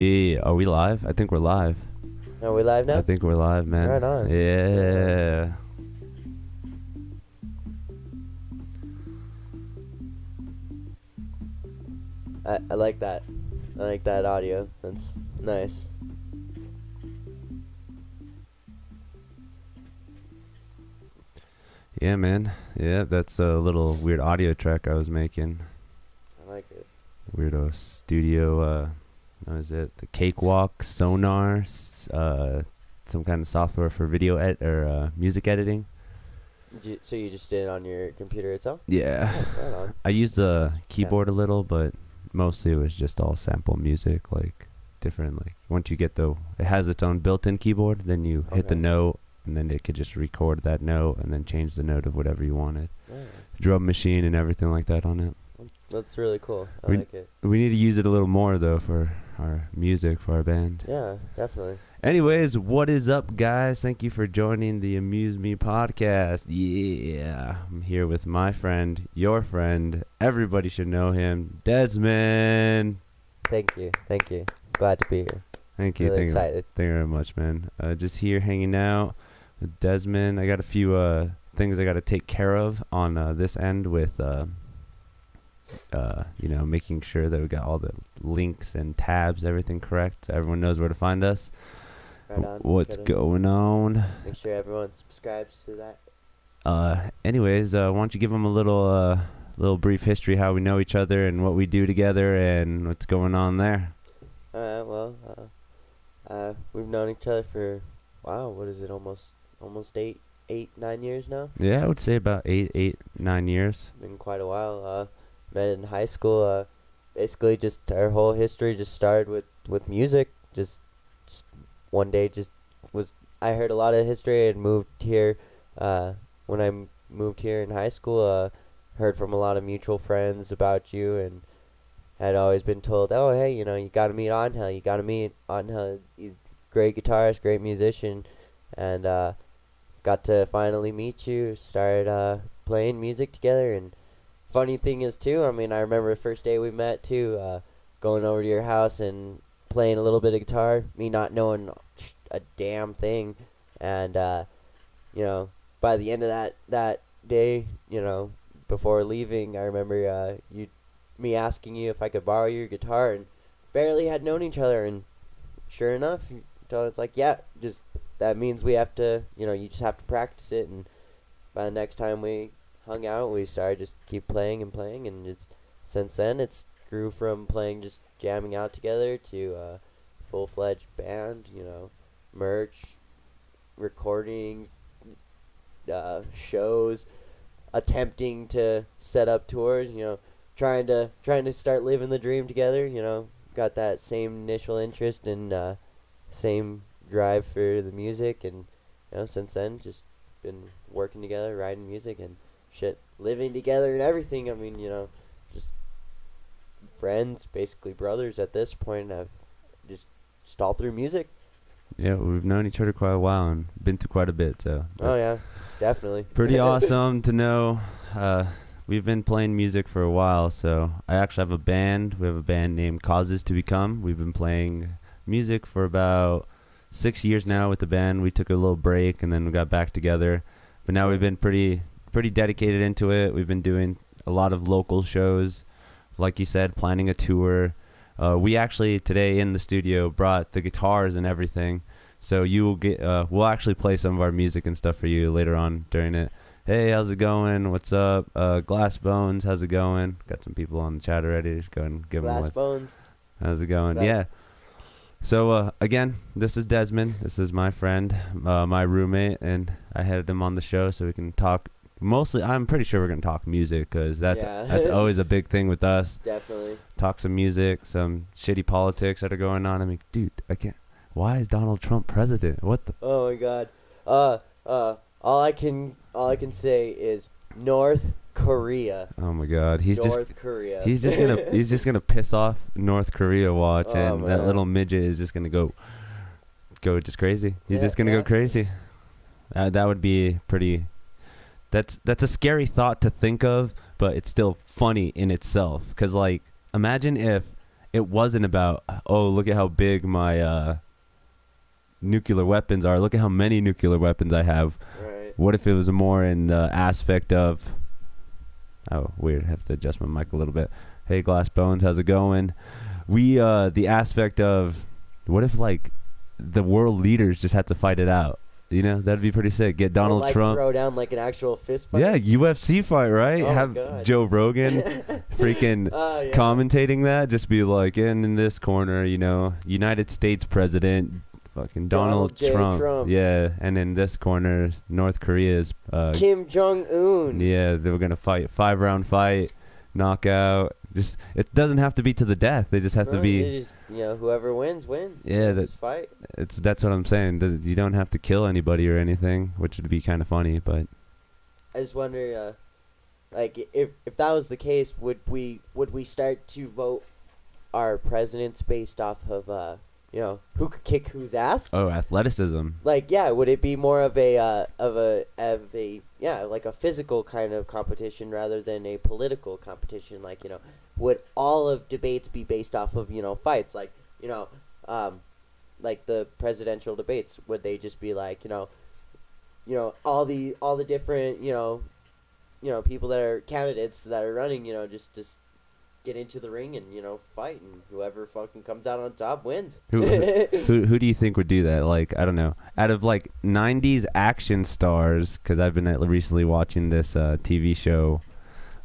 Hey, are we live? I think we're live. Are we live I now? think we're live, Right man. on. Right on. Yeah. I like that. I like that audio. That's nice. Yeah, man. Yeah, that's a little weird audio track I was making. I like it. Weirdo studio, what is it? The Cakewalk, Sonar, some kind of software for video or music editing. So you just did it on your computer itself? Yeah. Oh, right on. I used the keyboard a Samples. little, but mostly it was just all sample music, like different. Like once you get it has its own built-in keyboard. Then you hit the Okay. note, and then it could just record that note, and then change the note of whatever you wanted. Nice. Drum machine and everything like that on it. That's really cool. I We like it. we need to use it a little more though for our music for our band. Yeah, definitely. Anyways, what is up, guys? Thank you for joining the Amuse Me podcast. Yeah, I'm here with my friend, your friend. Everybody should know him, Dezmond. Thank you. Thank you. Glad to be here. Thank you, Really excited. thank you very much, man. Just here hanging out with Desmond. I got a few things I got to take care of on this end with making sure that we got all the links and tabs, everything correct, so everyone knows where to find us. Right on. What's Gotta going on? make sure everyone subscribes to that. Anyways, why don't you give them a little brief history how we know each other and what we do together and what's going on there. We've known each other for, wow, what is it? Almost 9 years now. Yeah, I would say about 9 years. Been quite a while. Met in high school. Basically, just our whole history just started with music. Just one day, just was I heard a lot of history and moved here. When moved here in high school, heard from a lot of mutual friends about you, and had always been told, oh hey, you got to meet Angel. You got to meet Angel. He's a great guitarist, great musician, and got to finally meet you. Started playing music together, and funny thing is too, I mean, I remember the first day we met too, going over to your house and playing a little bit of guitar, me not knowing a damn thing, and you know, by the end of that day, before leaving, I remember me asking you if I could borrow your guitar, and barely had known each other, and sure enough, you told us like, yeah, just that means we have to, you just have to practice it, and by the next time we hung out, we started just keep playing and playing, and just since then it's grew from playing just jamming out together to full-fledged band, merch, recordings, shows, attempting to set up tours, trying to start living the dream together, got that same initial interest and same drive for the music, and since then just been working together, writing music and shit, living together and everything. I mean, just friends, basically brothers at this point. I've just all through music. Yeah, we've known each other quite a while and been through quite a bit, so Oh yeah, definitely. pretty awesome to know. We've been playing music for a while, so I actually have a band. We have a band named Causes to Become. We've been playing music for about 6 years now with the band. We took a little break and then we got back together, but now we've been pretty dedicated into it. We've been doing a lot of local shows, like you said, planning a tour. We actually today in the studio brought the guitars and everything, so you will get. We'll actually play some of our music and stuff for you later on during it. Hey, how's it going? What's up? Glass Bones, how's it going? Got some people on the chat already. Just go and give them Glass what. Bones. How's it going? That- Yeah. So again, this is Desmond. This is my friend, my roommate, and I had him on the show so we can talk. Mostly, I'm pretty sure we're gonna talk music because that's Yeah. that's always a big thing with us. Definitely. Talk some music, some shitty politics that are going on. I mean, dude, I can't. Why is Donald Trump president? What the? Oh my God. Uh, all I can say is North Korea. Oh my God, he's North Korea. he's just gonna piss off North Korea. Watch, Oh, and that man. little midget is just gonna go just crazy. He's Yeah, just gonna yeah. go crazy. That would be pretty. That's a scary thought to think of, but it's still funny in itself. Cause like, imagine if it wasn't about, oh, look at how big my nuclear weapons are. Look at how many nuclear weapons I have. Right. What if it was more in the aspect of, oh, weird, I have to adjust my mic a little bit. Hey, Glass Bones, how's it going? The aspect of, what if, like, the world leaders just had to fight it out? You know, that'd be pretty sick. Get Donald like Trump. Throw down like an actual fist fight. Yeah, UFC fight, right? Oh, Have God. Joe Rogan freaking Yeah. commentating that. Just be like, in this corner, you know, United States President, fucking Donald J. Trump. Yeah, and in this corner, North Korea's Kim Jong-un. Yeah, they were gonna fight, 5-round fight, knockout. Just, it doesn't have to be to the death. They just have to be. They just, you know, whoever wins. Yeah, Just fight. that's what I'm saying. You don't have to kill anybody or anything, which would be kind of funny. But I just wonder, like, if that was the case, would we start to vote our presidents based off of you know, who could kick whose ass? oh, athleticism. Like, yeah, would it be more of a yeah, like a physical kind of competition rather than a political competition? Like, you know, would all of debates be based off of, you know, fights? Like, you know, like the presidential debates, would they just be like, you know, all the different, you know, people that are candidates that are running, you know, just get into the ring and, you know, fight, and whoever fucking comes out on top wins. Who do you think would do that? Like, I don't know. Out of like 90s action stars, because I've been recently watching this TV show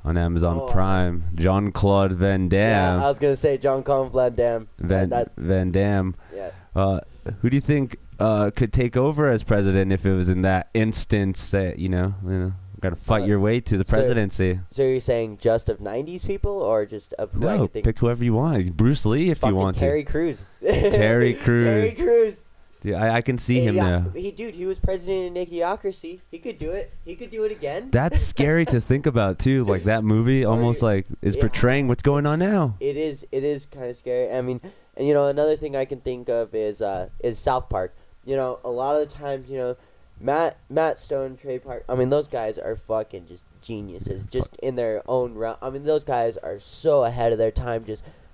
on Amazon Prime, Jean-Claude Van Damme. Yeah, I was gonna say Jean-Claude Van Damme. Van Damme. Yeah. Who do you think could take over as president if it was in that instance that, you know, got to fight your way to the presidency? So you're saying just of 90s people, or just of who I No, could think? pick whoever you want. Bruce Lee if you want Terry Crews. Terry Crews. Terry Crews. Yeah, I can see him now. He was president in Idiocracy. He could do it. He could do it again. That's scary to think about too. Like, that movie almost like is portraying what's going on now. It is kind of scary. I mean, and you know, another thing I can think of is South Park. You know, a lot of the times, you know, Matt Stone, Trey Parker, I mean, those guys are fucking just geniuses, just in their own realm. I mean, those guys are so ahead of their time,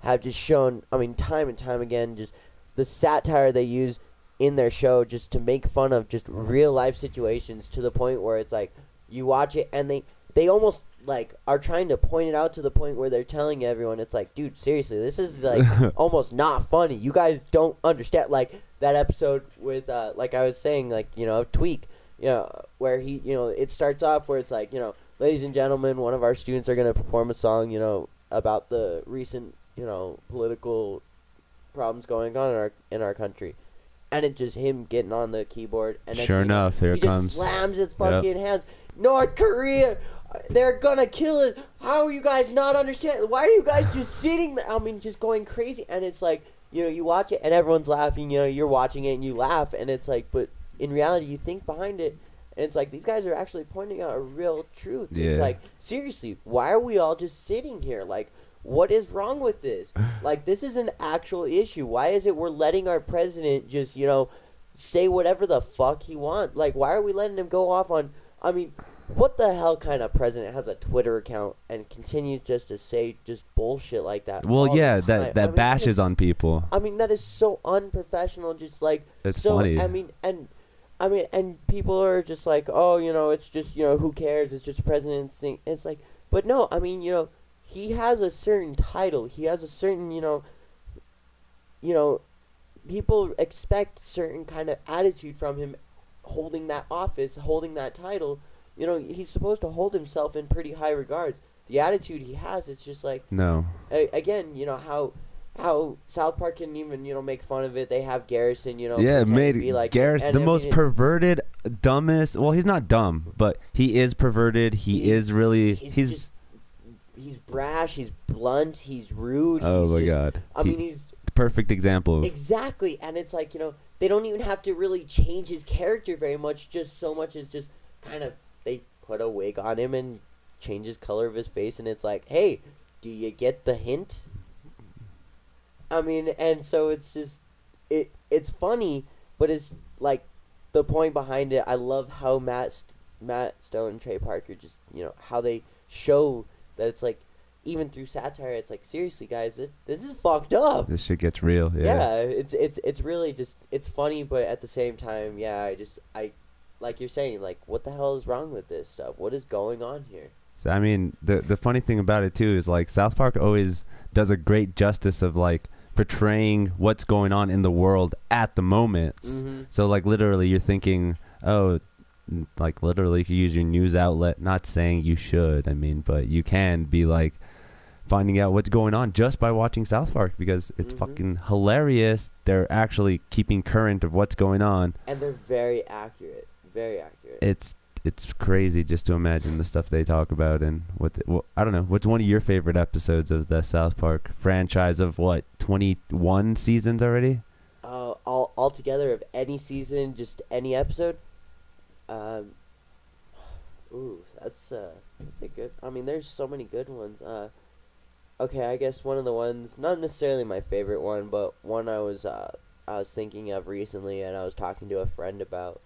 have shown, I mean, time and time again, just the satire they use in their show just to make fun of just real life situations, to the point where it's like, you watch it and they almost like are trying to point it out, to the point where they're telling everyone, it's like, dude, seriously, this is like almost not funny. You guys don't understand. Like that episode with like I was saying, like, you know, Tweak, you know, where he, you know, it starts off where it's like, you know, ladies and gentlemen, one of our students are going to perform a song, you know, about the recent, you know, political problems going on in our country. And it's just him getting on the keyboard, and sure enough, here it comes. He just slams his fucking hands. North Korea, they're gonna kill it. How are you guys not understanding? Why are you guys just sitting there? I mean, just going crazy. And it's like, you know, you watch it and everyone's laughing. You know, you're watching it and you laugh, and it's like, but in reality, you think behind it, and it's like, these guys are actually pointing out a real truth. Yeah. It's like, seriously, why are we all just sitting here? Like, what is wrong with this? Like, this is an actual issue. Why is it we're letting our president just, you know, say whatever the fuck he wants? Like, why are we letting him go off on, I mean, what the hell kind of president has a Twitter account and continues just to say just bullshit like that? Well, yeah, that bashes on people. I mean, that is so unprofessional. Just like, it's so funny. I mean, and people are just like, oh, you know, it's just, you know, who cares? It's just presidency. It's like, but no, I mean, you know, he has a certain title. He has a certain, you know, people expect certain kind of attitude from him, holding that office, holding that title. You know, he's supposed to hold himself in pretty high regards. The attitude he has, it's just like, no. Again, you know, how South Park can even, you know, make fun of it. They have Garrison, you know. Yeah, made like Garrison the most perverted, dumbest. Well, he's not dumb, but he is perverted. He's brash, he's blunt, he's rude. Oh my God. I mean, he's the perfect example. Exactly, and it's like, you know, they don't even have to really change his character very much, just so much as just kind of, they put a wig on him and change his color of his face, and it's like, hey, do you get the hint? I mean, and so it's just, it's funny, but it's like, the point behind it, I love how Matt Stone and Trey Parker just, you know, how they show that it's like, even through satire, it's like, seriously, guys, this is fucked up. This shit gets real. Yeah. It's really just, it's funny, but at the same time, yeah, I like you're saying, like, what the hell is wrong with this stuff? What is going on here? So, I mean, the funny thing about it too is like South Park always does a great justice of like portraying what's going on in the world at the moment. Mm-hmm. So like literally you're thinking, oh, like literally you could use your news outlet, not saying you should, I mean, but you can be like finding out what's going on just by watching South Park because it's fucking hilarious. They're actually keeping current of what's going on. And they're very accurate. Very accurate. It's crazy just to imagine the stuff they talk about and I don't know. What's one of your favorite episodes of the South Park franchise of what, 21 seasons already? All together of any season, just any episode. That's a good. I mean, there's so many good ones. Okay, I guess one of the ones, not necessarily my favorite one, but one I was thinking of recently, and I was talking to a friend about.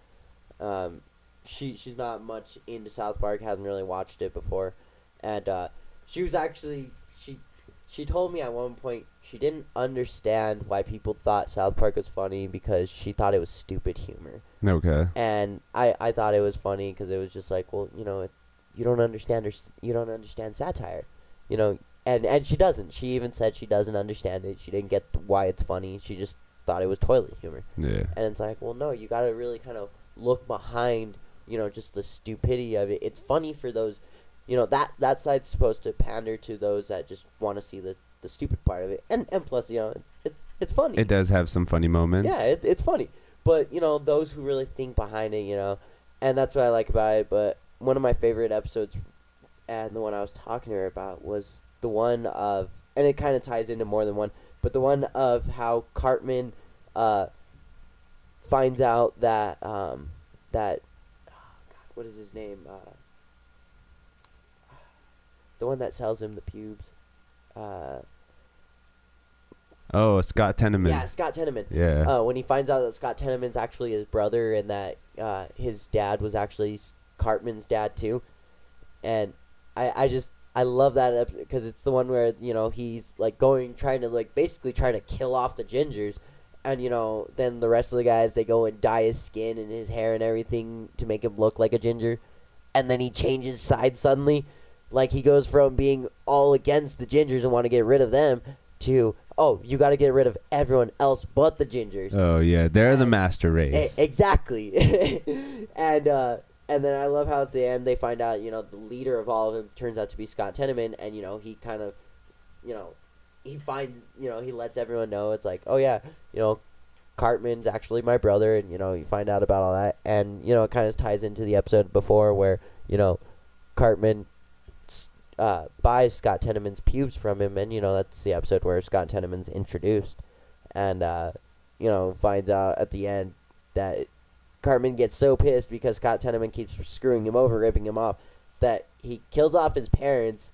She's not much into South Park, hasn't really watched it before, and she was actually she told me at one point she didn't understand why people thought South Park was funny because she thought it was stupid humor. Okay. And I thought it was funny because it was just like, well, you know, you don't understand satire, you know, and she doesn't. She even said she doesn't understand it. She didn't get why it's funny. She just thought it was toilet humor. Yeah. And it's like, well, no, you got to really kind of look behind, you know, just the stupidity of it. It's funny for those, you know, that side's supposed to pander to those that just want to see the stupid part of it. And plus, you know, it's funny. It does have some funny moments. Yeah, it's funny. But, you know, those who really think behind it, you know, and that's what I like about it. But one of my favorite episodes, and the one I was talking to her about, was the one of, and it kind of ties into more than one, but the one of how Cartman finds out that, what is his name? The one that sells him the pubes. Oh, Scott Tenorman. Yeah, Scott Tenorman. Yeah. When he finds out that Scott Tenorman's actually his brother and that his dad was actually Cartman's dad too. And I love that because it's the one where, you know, he's like trying to kill off the Gingers. And, you know, then the rest of the guys, they go and dye his skin and his hair and everything to make him look like a ginger. And then he changes sides suddenly. Like, he goes from being all against the Gingers and want to get rid of them to, oh, you got to get rid of everyone else but the Gingers. Oh, yeah. They're the master race. Exactly. And then I love how at the end they find out, you know, the leader of all of them turns out to be Scott Tenorman. And, you know, he kind of, you know, he finds, you know, he lets everyone know. It's like, oh, yeah, you know, Cartman's actually my brother. And, you know, you find out about all that. And, you know, it kind of ties into the episode before where, you know, Cartman buys Scott Tenorman's pubes from him. And, you know, that's the episode where Scott Tenorman's introduced. And, you know, finds out at the end that Cartman gets so pissed because Scott Tenorman keeps screwing him over, ripping him off, that he kills off his parents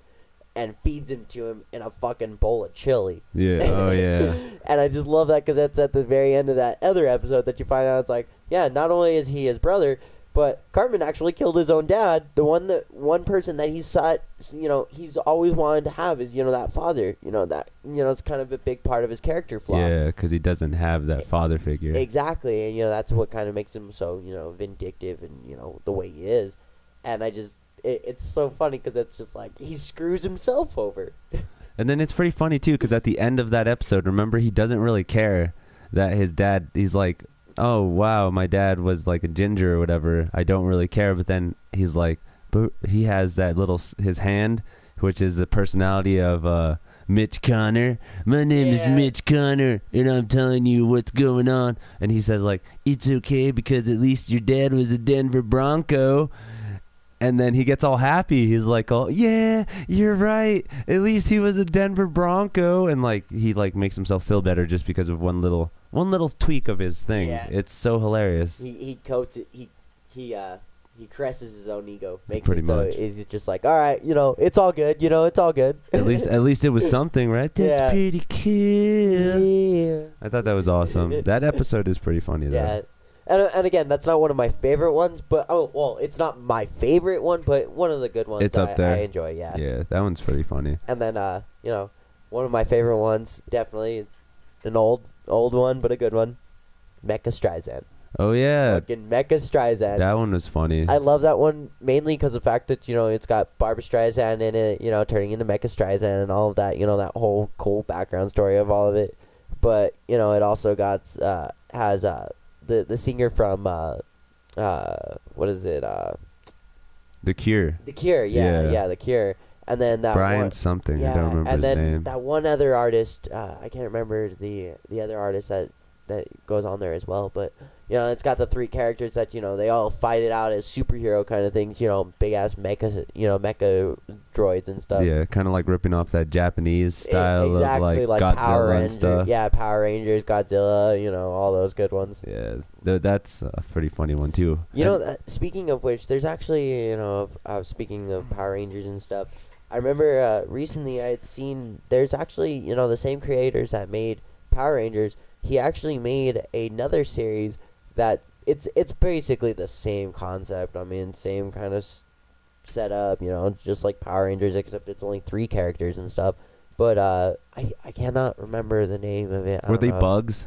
and feeds him to him in a fucking bowl of chili. Yeah, oh yeah. And I just love that because that's at the very end of that other episode that you find out it's like, yeah, not only is he his brother, but Cartman actually killed his own dad. The one person that he saw, you know, he's always wanted to have is, you know, that father. You know, that, you know, it's kind of a big part of his character flaw. Yeah, because he doesn't have that father figure. Exactly, and, you know, that's what kind of makes him so, you know, vindictive and, you know, the way he is. And I just, it's so funny because it's just like, he screws himself over. And then it's pretty funny, too, because at the end of that episode, remember, he doesn't really care that his dad, he's like, oh, wow, my dad was like a ginger or whatever. I don't really care. But then he's like, but he has that little, his hand, which is the personality of Mitch Connor. My name is Mitch Connor, and I'm telling you what's going on. And he says, like, it's okay because at least your dad was a Denver Bronco. And then he gets all happy. He's like, oh, yeah, you're right. At least he was a Denver Bronco. And, like, he, like, makes himself feel better just because of one little tweak of his thing. Yeah. It's so hilarious. He coats it. He caresses his own ego. Makes Pretty it so much. he's just like, all right, you know, it's all good. You know, it's all good. At least it was something, right? That's pretty cool. Yeah. I thought that was awesome. That episode is pretty funny, though. Yeah. And again, that's not one of my favorite ones, but it's not my favorite one, but one of the good ones. It's up there. I enjoy. Yeah. Yeah, that one's pretty funny. And then one of my favorite ones, definitely, it's an old one, but a good one. Mecha Streisand. Oh yeah, Fucking Mecha Streisand. that one was funny. I love that one mainly because of the fact that it's got Barbara Streisand in it, turning into Mecha Streisand and all of that, that whole cool background story of all of it. But it also got has the singer from what is it? The Cure. The Cure, yeah, The Cure. And then that Brian one, something. yeah, I don't remember and his then name. that one other artist, I can't remember the other artist that goes on there as well, but it's got the three characters that they all fight it out as superhero kind of things, big ass mecha droids and stuff. Yeah, kind of like ripping off that Japanese style exactly, of like Godzilla Power and Rangers, stuff. yeah, Power Rangers, Godzilla, all those good ones. Yeah, that's a pretty funny one too. Speaking of which, there's actually speaking of Power Rangers and stuff, I remember recently I had seen there's actually the same creators that made Power Rangers. He actually made another series that it's basically the same concept. I mean, same kind of setup, just like Power Rangers, except it's only 3 characters and stuff. But I cannot remember the name of it. Were they bugs?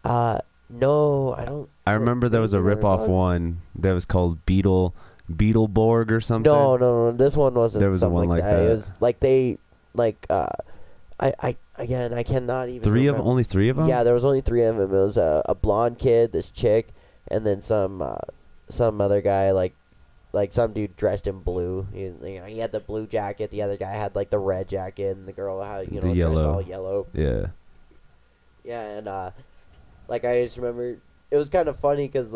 No, I don't. I remember there was a rip-off one that was called Beetleborg or something. No, this one wasn't. There was something one like that. that. It was like I cannot even. Only 3 of them. Yeah, there was only 3 of them. It was a blonde kid, this chick, and then some other guy like some dude dressed in blue. He had the blue jacket. The other guy had like the red jacket, and the girl had the dressed yellow. all yellow. Yeah. Yeah, and I just remember it was kind of funny because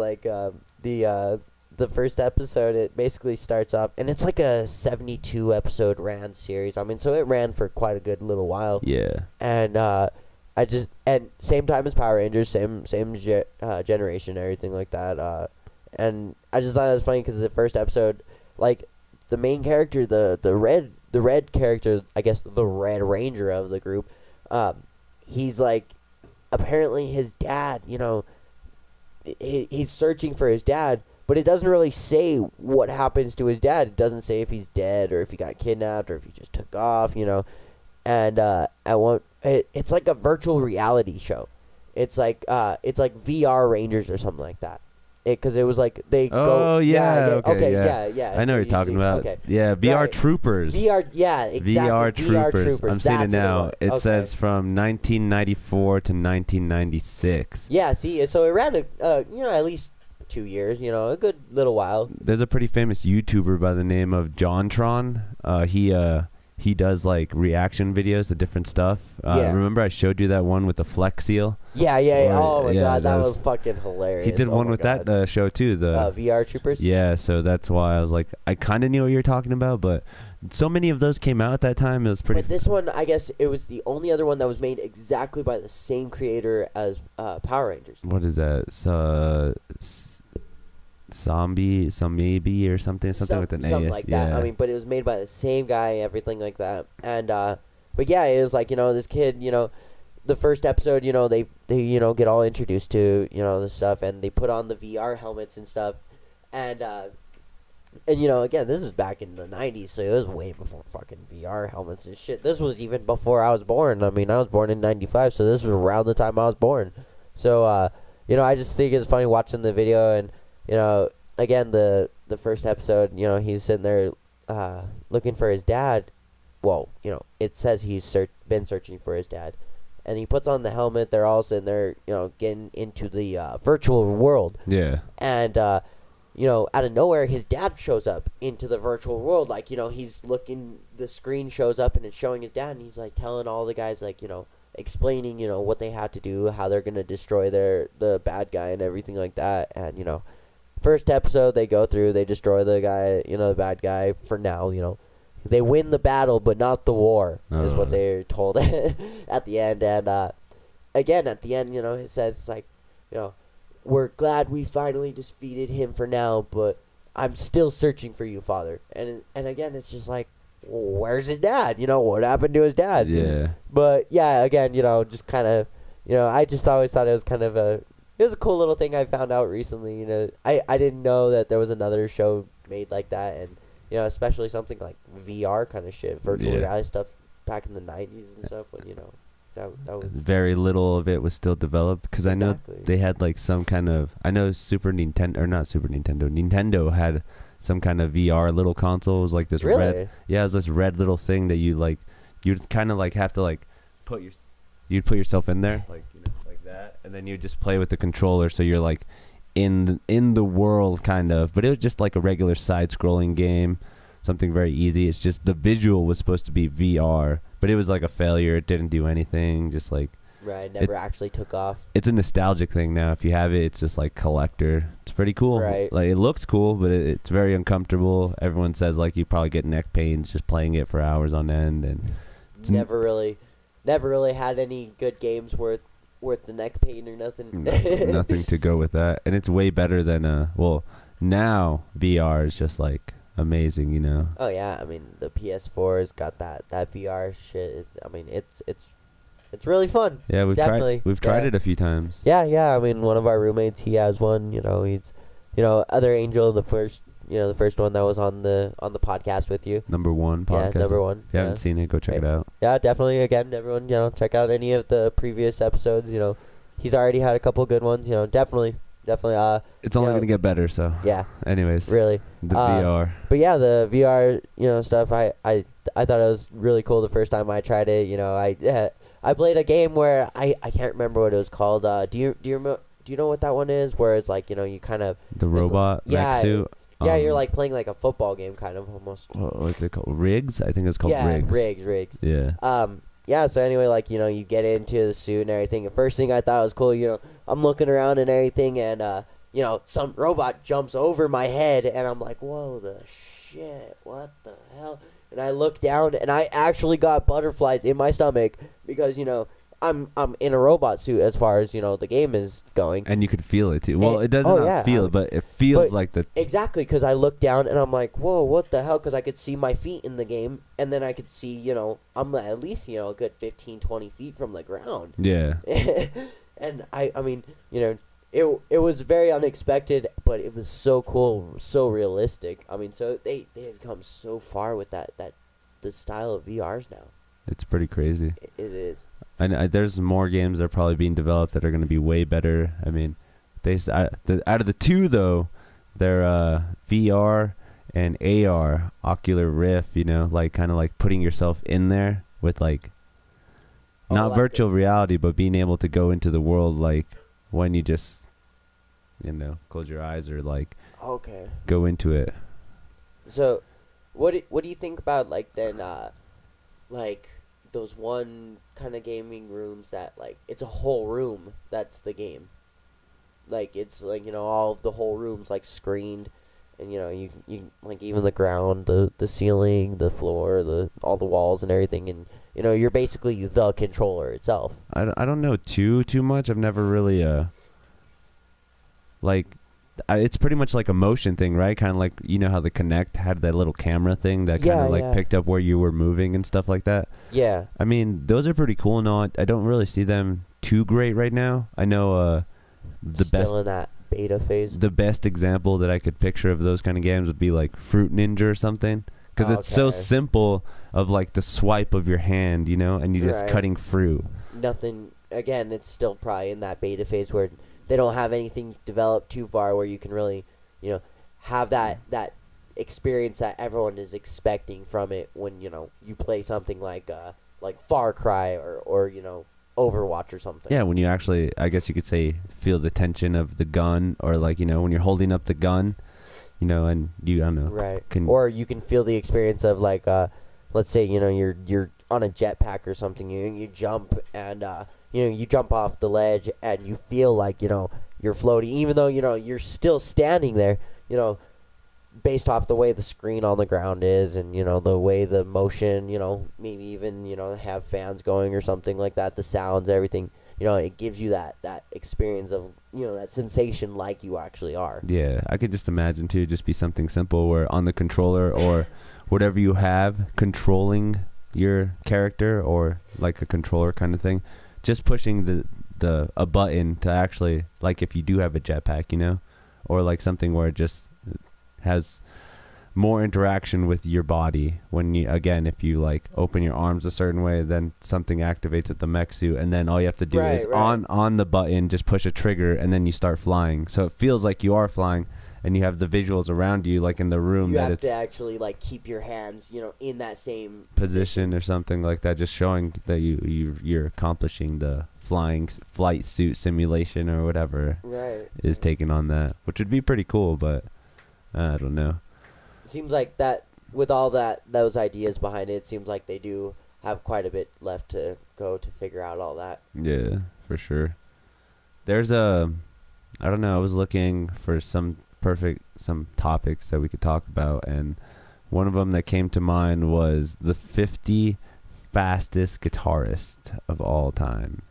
the first episode, it basically starts off, and it's like a 72 episode ran series. I mean, so it ran for quite a good little while. Yeah. And and same time as Power Rangers, same generation, everything like that. And I just thought it was funny because the first episode, like the main character, the red character, I guess the Red Ranger of the group, he's like apparently his dad. He's searching for his dad. But it doesn't really say what happens to his dad. It doesn't say if he's dead or if he got kidnapped or if he just took off, And it's like a virtual reality show. It's like VR Rangers or something like that. Because it was like they go. Oh yeah, okay, yeah. I know what you're talking about. Okay. Yeah, VR Right. Troopers. Yeah, exactly. VR Troopers. I'm seeing it That's what now. was. It Okay. says from 1994 to 1996. Yeah, see, so it ran at least 2 years, a good little while. There's a pretty famous YouTuber by the name of JonTron. He does like reaction videos to different stuff. Yeah. Remember I showed you that one with the Flex Seal? Yeah. Oh my Yeah, god, that that was fucking hilarious. He did Oh one my with God. that show too. The VR Troopers. Yeah, so that's why I was like, I kind of knew what you were talking about, but so many of those came out at that time. It was pretty. But this one, I guess, it was the only other one that was made exactly by the same creator as Power Rangers. What is that? Zombie or something with an Something AS. like yeah. that. I mean, but it was made by the same guy, everything like that. And but yeah, it was like this kid, the first episode, they get all introduced to this stuff, and they put on the VR helmets and stuff, and again, this is back in the 90s, so it was way before fucking VR helmets and shit. This was even before I was born. I mean, I was born in 95, so this was around the time I was born. So I just think it's funny watching the video, and again, the first episode, he's sitting there looking for his dad. Well, it says he's been searching for his dad. And he puts on the helmet. They're all sitting there, getting into the virtual world. Yeah. And, out of nowhere, his dad shows up into the virtual world. Like, he's looking, the screen shows up and it's showing his dad. And he's, like, telling all the guys, like, explaining, what they had to do, how they're going to destroy the bad guy and everything like that. And, first episode they go through, they destroy the guy, the bad guy for now, They win the battle, but not the war, is what they're told at the end. And, again, at the end, it says, like, we're glad we finally defeated him for now, but I'm still searching for you, Father. And again, it's just like, where's his dad? What happened to his dad? Yeah. But, yeah, again, just kind of, I just always thought it was kind of a it was a cool little thing I found out recently. You know, I didn't know that there was another show made like that, and you know, especially something like VR kind of shit, virtual reality stuff back in the 90s and stuff. When you know, that was very little of it was still developed, because I know they had like some kind of, I know Super Nintendo, or not Super Nintendo, Nintendo had some kind of VR little console. It was like this red, it was this red little thing that you like, you'd kind of like have to like you'd put yourself in there, like, you know, like that, and then you just play with the controller, so you're like in the world kind of, but it was just like a regular side-scrolling game, something very easy. It's just the visual was supposed to be VR, but it was like a failure. It didn't do anything, just like never actually took off. It's a nostalgic thing now. If you have it, it's just like collector. It's pretty cool. Right. Like, it looks cool, but it's very uncomfortable. Everyone says like you probably get neck pains just playing it for hours on end, and never really had any good games worth the neck pain or nothing. Nothing to go with that. And it's way better than now VR is just like amazing, you know. Oh yeah, I mean the PS4 has got that VR shit. I mean it's really fun. Yeah, we've tried it a few times. Yeah. I mean, one of our roommates, he has one. You know, he's, you know, Other Angel, the first one that was on the podcast with you. Number 1 podcast. Yeah, number 1. If you haven't seen it, go check it out. Yeah, definitely. Again, everyone, you know, check out any of the previous episodes. You know, he's already had a couple good ones. You know, definitely. It's only gonna get better. So yeah. Anyways, really, the VR. But yeah, the VR, you know, stuff. I thought it was really cool the first time I tried it. You know, I played a game where I can't remember what it was called. Do you know what that one is? Where it's like, you know, you kind of the robot mech suit. Yeah, you're like playing like a football game, kind of almost. What's it called? Riggs? I think it's called Riggs. Riggs. Yeah. Yeah. So anyway, like, you know, you get into the suit and everything. The first thing I thought was cool, you know, I'm looking around and everything, and you know, some robot jumps over my head, and I'm like, whoa, the shit, what the hell? And I look down, and I actually got butterflies in my stomach because, you know, I'm in a robot suit as far as, you know, the game is going. And you could feel it too. Well, it doesn't feel it, but it feels like the... Exactly, because I look down and I'm like, whoa, what the hell? Because I could see my feet in the game, and then I could see, you know, I'm at least, you know, a good 15, 20 feet from the ground. Yeah. And I mean, you know, it was very unexpected, but it was so cool, so realistic. I mean, so they have come so far with the style of VRs now. It's pretty crazy. It is. And there's more games that are probably being developed that are going to be way better. I mean, out of the two though, they're VR and AR, Ocular Rift. You know, like kind of like putting yourself in there with like not virtual reality, but being able to go into the world like when you just, you know, close your eyes or like go into it. So, what do you think about like then like those one kind of gaming rooms that like it's a whole room that's the game, like it's like, you know, all of the whole room's like screened, and you know you like even the ground, the ceiling, the floor, all the walls and everything, and you know you're basically the controller itself. I don't know too much. I've never really like it's pretty much like a motion thing, right? Kind of like, you know how the Kinect had that little camera thing that kind of like picked up where you were moving and stuff like that. Yeah. I mean, those are pretty cool. No, I don't really see them too great right now. I know still in that beta phase. The best example that I could picture of those kind of games would be like Fruit Ninja or something, because it's so simple of like the swipe of your hand, you know, and you're just cutting fruit. Nothing. Again, it's still probably in that beta phase where they don't have anything developed too far where you can really, you know, have that experience that everyone is expecting from it when, you know, you play something like Far Cry or you know, Overwatch or something. Yeah, when you actually, I guess you could say, feel the tension of the gun, or like, you know, when you're holding up the gun, you know, and you, I don't know. Right. Or you can feel the experience of like, let's say, you know, you're on a jetpack or something, you jump and, you know, you jump off the ledge and you feel like, you know, you're floating, even though, you know, you're still standing there, you know, based off the way the screen on the ground is and, you know, the way the motion, you know, maybe even, you know, have fans going or something like that, the sounds, everything, you know, it gives you that experience of, you know, that sensation like you actually are. Yeah, I could just imagine, too, just be something simple where on the controller or whatever you have controlling your character, or like a controller kind of thing, just pushing a button to actually, like, if you do have a jetpack, you know, or like something where it just has more interaction with your body. When you, again, if you like open your arms a certain way, then something activates with the mech suit, and then all you have to do is on the button just push a trigger, and then you start flying. So it feels like you are flying, and you have the visuals around you, like in the room, You that have it's to actually like keep your hands, in that same position or something like that, just showing that you're accomplishing the flight suit simulation or whatever is taken on that, which would be pretty cool. But I don't know. It seems like that with all those ideas behind it, it seems like they do have quite a bit left to go to figure out all that. Yeah, for sure. There's I don't know, I was looking for some topics that we could talk about, and one of them that came to mind was the 50 fastest guitarist of all time.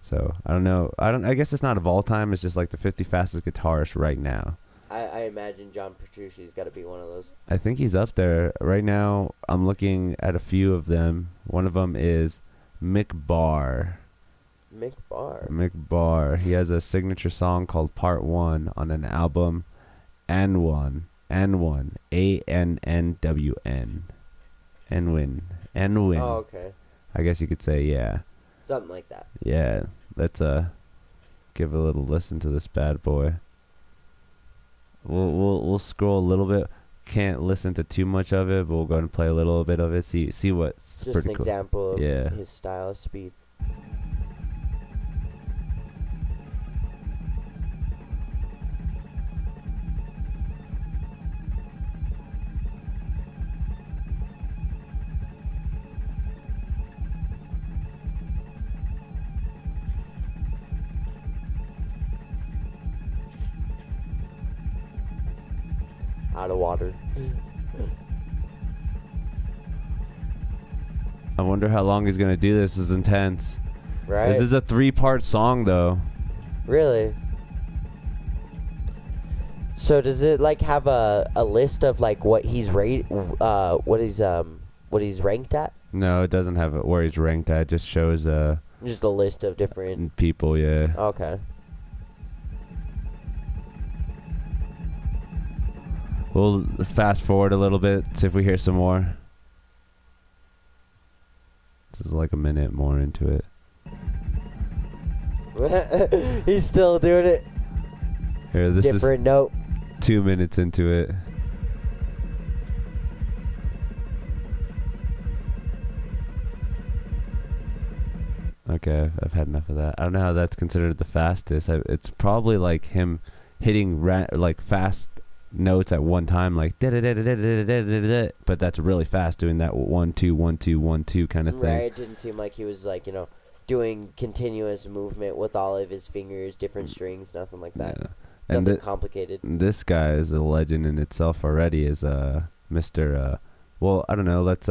So I don't know. I guess it's not of all time. It's just like the 50 fastest guitarists right now. I imagine John Petrucci's got to be one of those. I think he's up there right now. I'm looking at a few of them. One of them is Mick Barr. Mick Barr. He has a signature song called Part 1 on an album, N1, N1, ANNWN. Nwin. Oh, okay. I guess you could say, yeah. Something like that. Yeah. Let's give a little listen to this bad boy. We'll scroll a little bit. Can't listen to too much of it, but we'll go ahead and play a little bit of it. See what's just pretty an cool. Example of Yeah. his style of speed. Out of water. I wonder how long he's gonna do this. This is intense. Right. This is a 3-part song, though. Really? So does it like have a list of like what he's what he's ranked at? No, it doesn't have it where he's ranked at. It just shows Just a list of different people. Yeah. Okay. We'll fast forward a little bit, see if we hear some more. This is like a minute more into it. He's still doing it. Here, this different is note. 2 minutes into it. Okay, I've had enough of that. I don't know how that's considered the fastest. It's probably like him hitting like fast notes at one time, like but that's really fast, doing that 1 2 1 2 1 2 kind of thing. Right, it didn't seem like he was like doing continuous movement with all of his fingers, different strings, nothing like that. Yeah. Nothing complicated. This guy is a legend in itself already. Is Mr. Well, I don't know. Let's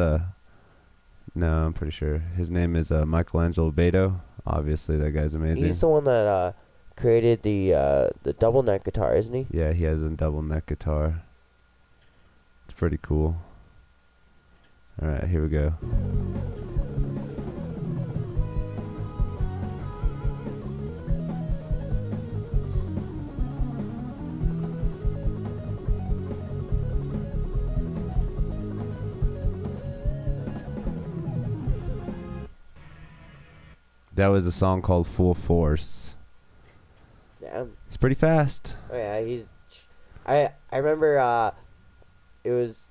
no, I'm pretty sure his name is Michelangelo Beto. Obviously, that guy's amazing. He's the one that created the double neck guitar, isn't he? Yeah, he has a double neck guitar. It's pretty cool. All right, here we go. That was a song called Full Force. Yeah. It's pretty fast. Oh yeah, I remember it was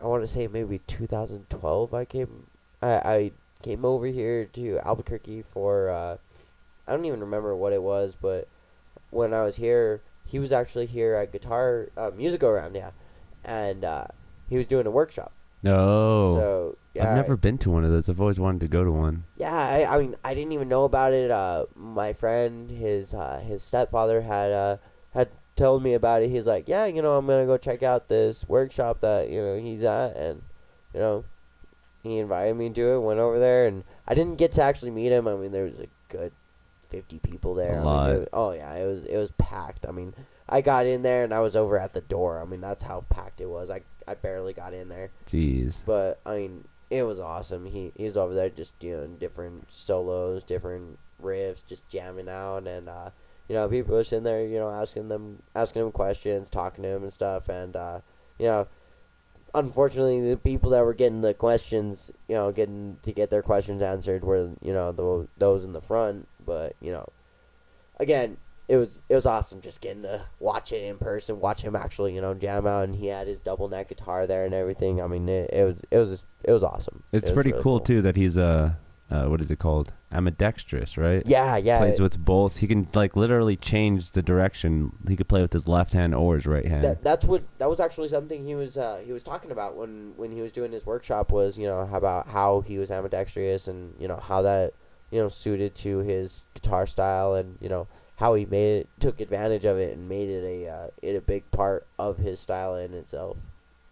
I want to say maybe 2012 I came over here to Albuquerque for I don't even remember what it was, but when I was here, he was actually here at Guitar Music Go Around, yeah. And he was doing a workshop. No. So yeah, I've never been to one of those. I've always wanted to go to one. Yeah, I mean, I didn't even know about it. My friend, his stepfather had told me about it. He's like, yeah, I'm gonna go check out this workshop that he's at, and he invited me to it. Went over there, and I didn't get to actually meet him. I mean, there was a good 50 people there. A lot. It was packed. I mean, I got in there and I was over at the door. I mean, that's how packed it was. I barely got in there. Jeez. But I mean, it was awesome. He's over there just doing different solos, different riffs, just jamming out, and people were sitting there, asking him questions, talking to him and stuff, and you know, unfortunately, the people that were getting the questions, getting to get their questions answered were, those in the front, but again, it was awesome just getting to watch it in person, watch him actually, jam out, and he had his double neck guitar there and everything. I mean, it was awesome. It's pretty really cool too that he's what is it called? Ambidextrous, right? Yeah. Plays with both. He can like literally change the direction. He could play with his left hand or his right hand. That was actually something he was talking about when he was doing his workshop, was about how he was ambidextrous, and how that suited to his guitar style, and how he took advantage of it and made it a big part of his style in itself.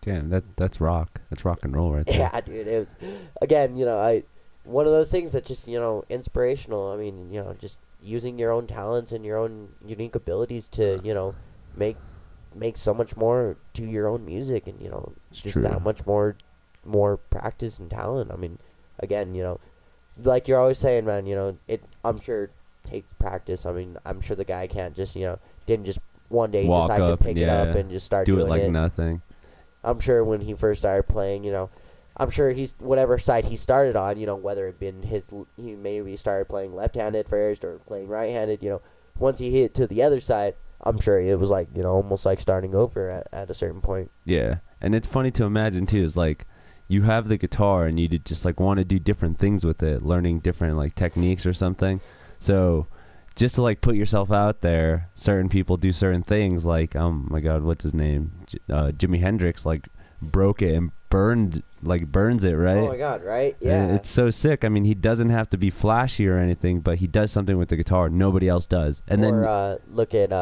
Damn, that's rock. That's rock and roll right there. Yeah, dude. It was, again, one of those things that's just, inspirational. I mean, just using your own talents and your own unique abilities to, make so much more to your own music, and, just true. that much more practice and talent. I mean, again, like you're always saying, man, I'm sure it takes practice. I mean, I'm sure the guy can't just, didn't just one day walk decide up, to pick it up and just start do doing it like nothing. I'm sure when he first started playing, I'm sure he's whatever side he started on, whether it been he maybe started playing left-handed first or playing right-handed, once he hit to the other side, I'm sure it was like, almost like starting over at a certain point. Yeah, and it's funny to imagine too. Is like you have the guitar and you just like want to do different things with it, learning different like techniques or something. So just to like put yourself out there, certain people do certain things. Like, oh my God, what's his name? Jimi Hendrix like broke it and burns it, right? Oh my God, right? Yeah. And it's so sick. I mean, he doesn't have to be flashy or anything, but he does something with the guitar nobody else does. And then look at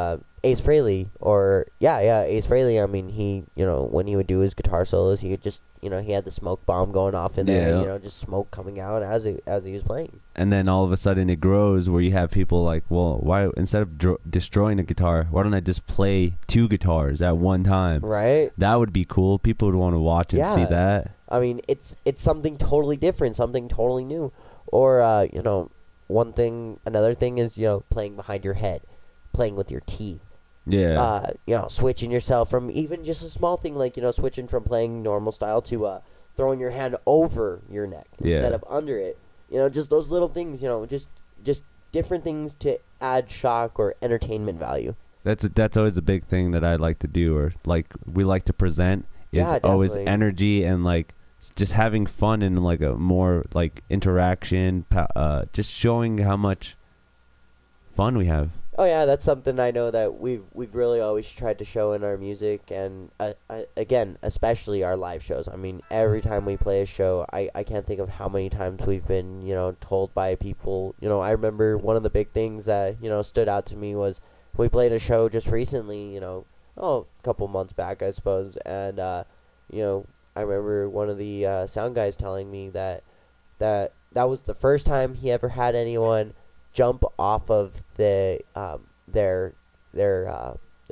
Ace Frehley, Ace Frehley. I mean, he, when he would do his guitar solos, he would just, he had the smoke bomb going off in there, just smoke coming out as he was playing. And then all of a sudden it grows where you have people like, well, why instead of destroying a guitar, why don't I just play two guitars at one time? Right. That would be cool. People would want to watch and see that. I mean, it's something totally different, something totally new. Or another thing is, playing behind your head, playing with your teeth. Yeah. Switching yourself from even just a small thing like, switching from playing normal style to throwing your hand over your neck instead of under it. Just those little things, just different things to add shock or entertainment value. That's always the big thing that I like to do, or like we like to present, is always energy and like just having fun and like a more like interaction, just showing how much fun we have. Oh yeah, that's something I know that we've really always tried to show in our music, and again, especially our live shows. I mean, every time we play a show, I can't think of how many times we've been, told by people. I remember one of the big things that, stood out to me was we played a show just recently, a couple months back, I suppose, and, I remember one of the sound guys telling me that was the first time he ever had anyone jump off of their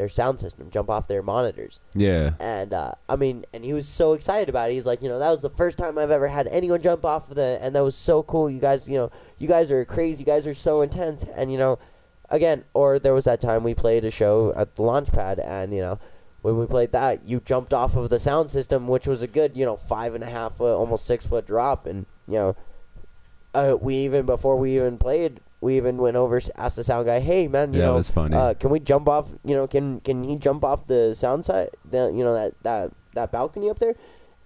sound system, jump off their monitors. Yeah. And and he was so excited about it. He's like, that was the first time I've ever had anyone jump off of and that was so cool. You guys, you guys are crazy. You guys are so intense. And again, or there was that time we played a show at the Launchpad, and when we played that, you jumped off of the sound system, which was a good 5.5 foot, almost 6 foot drop, and we even before we even played. We even went over, asked the sound guy, "Hey man, it was funny. Can we jump off? Can he jump off the sound side? That balcony up there?"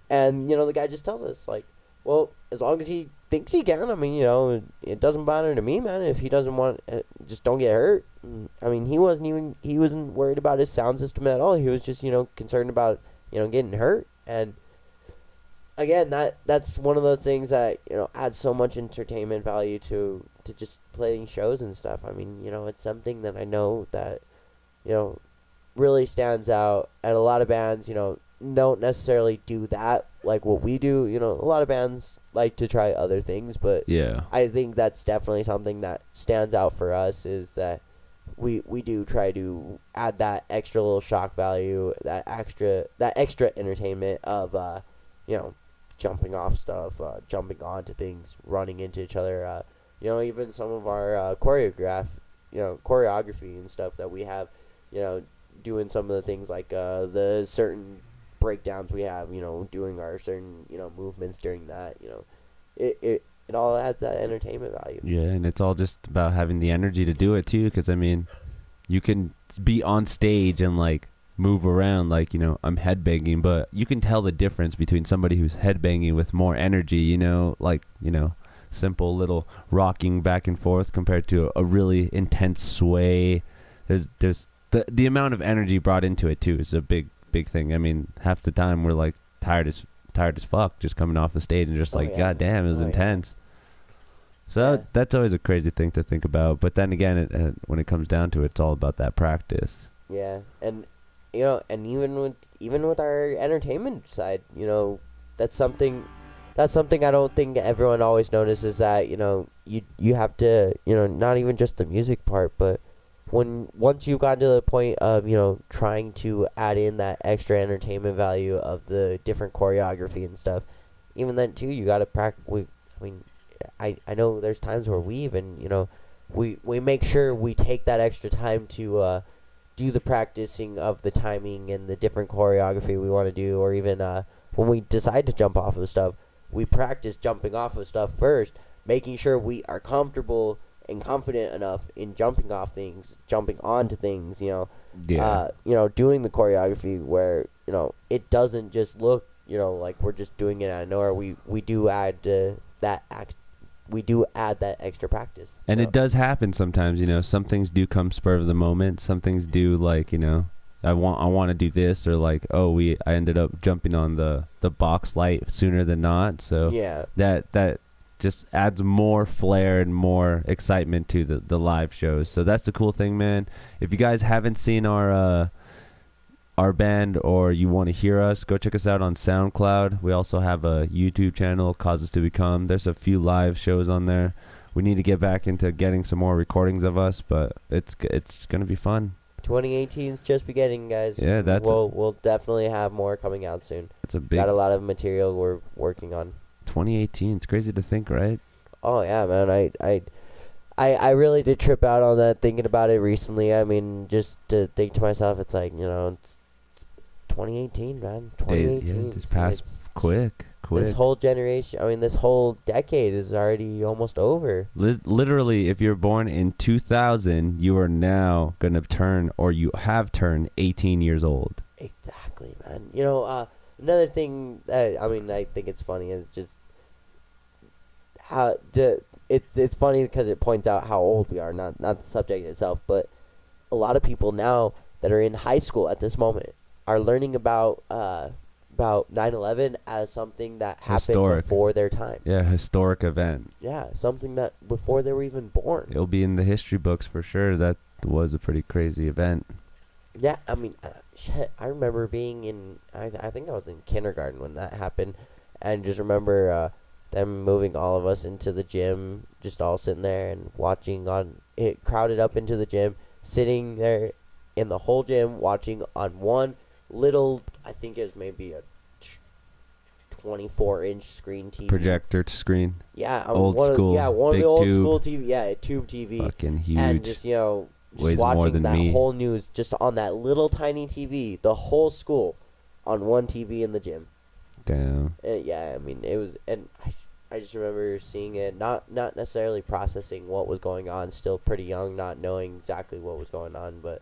And the guy just tells us like, "Well, as long as he thinks he can. I mean, it doesn't matter to me, man. If he doesn't want, just don't get hurt." I mean, he wasn't worried about his sound system at all. He was just concerned about getting hurt. And again, that's one of those things that adds so much entertainment value to just playing shows and stuff. I mean, it's something that I know that really stands out, and a lot of bands don't necessarily do that like what we do. A lot of bands like to try other things, but yeah, I think that's definitely something that stands out for us, is that we do try to add that extra little shock value, that extra entertainment of jumping off stuff, jumping onto things, running into each other. Even some of our choreography and stuff that we have, doing some of the things like the certain breakdowns we have, doing our certain, movements during that, it all adds that entertainment value. Yeah, and it's all just about having the energy to do it too, because I mean, you can be on stage and like move around like, I'm headbanging, but you can tell the difference between somebody who's headbanging with more energy, simple little rocking back and forth compared to a really intense sway. There's the amount of energy brought into it too is a big thing. I mean, half the time we're like tired as fuck just coming off the stage and just God damn, it was intense. So that's always a crazy thing to think about. But then again, when it comes down to it, it's all about that practice. Yeah, and and even with our entertainment side, that's something I don't think everyone always notices, that you have to, not even just the music part, but once you've gotten to the point of trying to add in that extra entertainment value of the different choreography and stuff, even then too, you got to practice. I know there's times where we even we make sure we take that extra time to do the practicing of the timing and the different choreography we want to do, or even when we decide to jump off of stuff, we practice jumping off of stuff first, making sure we are comfortable and confident enough in jumping off things, jumping onto things, doing the choreography where, it doesn't just look, like we're just doing it out of nowhere. We do add that extra practice. And it does happen sometimes, some things do come spur of the moment. Some things do, like, I want to do this, or like, I ended up jumping on the box light sooner than not. So yeah, that just adds more flair and more excitement to the live shows. So that's the cool thing, man. If you guys haven't seen our band, or you want to hear us, go check us out on SoundCloud. We also have a YouTube channel, Causes to Become. There's a few live shows on there. We need to get back into getting some more recordings of us, but it's gonna be fun. 2018 is just beginning, guys. Yeah, we'll definitely have more coming out soon. Got a lot of material we're working on. 2018, it's crazy to think, right? Oh yeah, man. I really did trip out on that, thinking about it recently. I mean, just to think to myself, it's like, it's 2018, man. 2018. Yeah, just passed quick. This whole generation, this whole decade is already almost over. Literally, if you're born in 2000, you are now going to turn, or you have turned 18 years old. Exactly, man. Another thing that, I think it's funny is just how it's funny because it points out how old we are, not the subject itself, but a lot of people now that are in high school at this moment are learning about 9/11 as something that happened before their time. Yeah, historic event. Yeah, something that before they were even born. It'll be in the history books for sure. That was a pretty crazy event. Yeah, shit, I remember being in, I think I was in kindergarten when that happened, and just remember them moving all of us into the gym, just all sitting there and watching on it, crowded up into the gym, sitting there in the whole gym, watching on one little, I think it was maybe a 24-inch screen TV. Projector screen. Yeah. Old school. Yeah, one of the old tube. school TV. Yeah, a tube TV. Fucking huge. And just, weighs watching more than that me. whole news just on that little tiny TV, the whole school on one TV in the gym. Damn. Yeah, it was, and I just remember seeing it, not necessarily processing what was going on, still pretty young, not knowing exactly what was going on, but,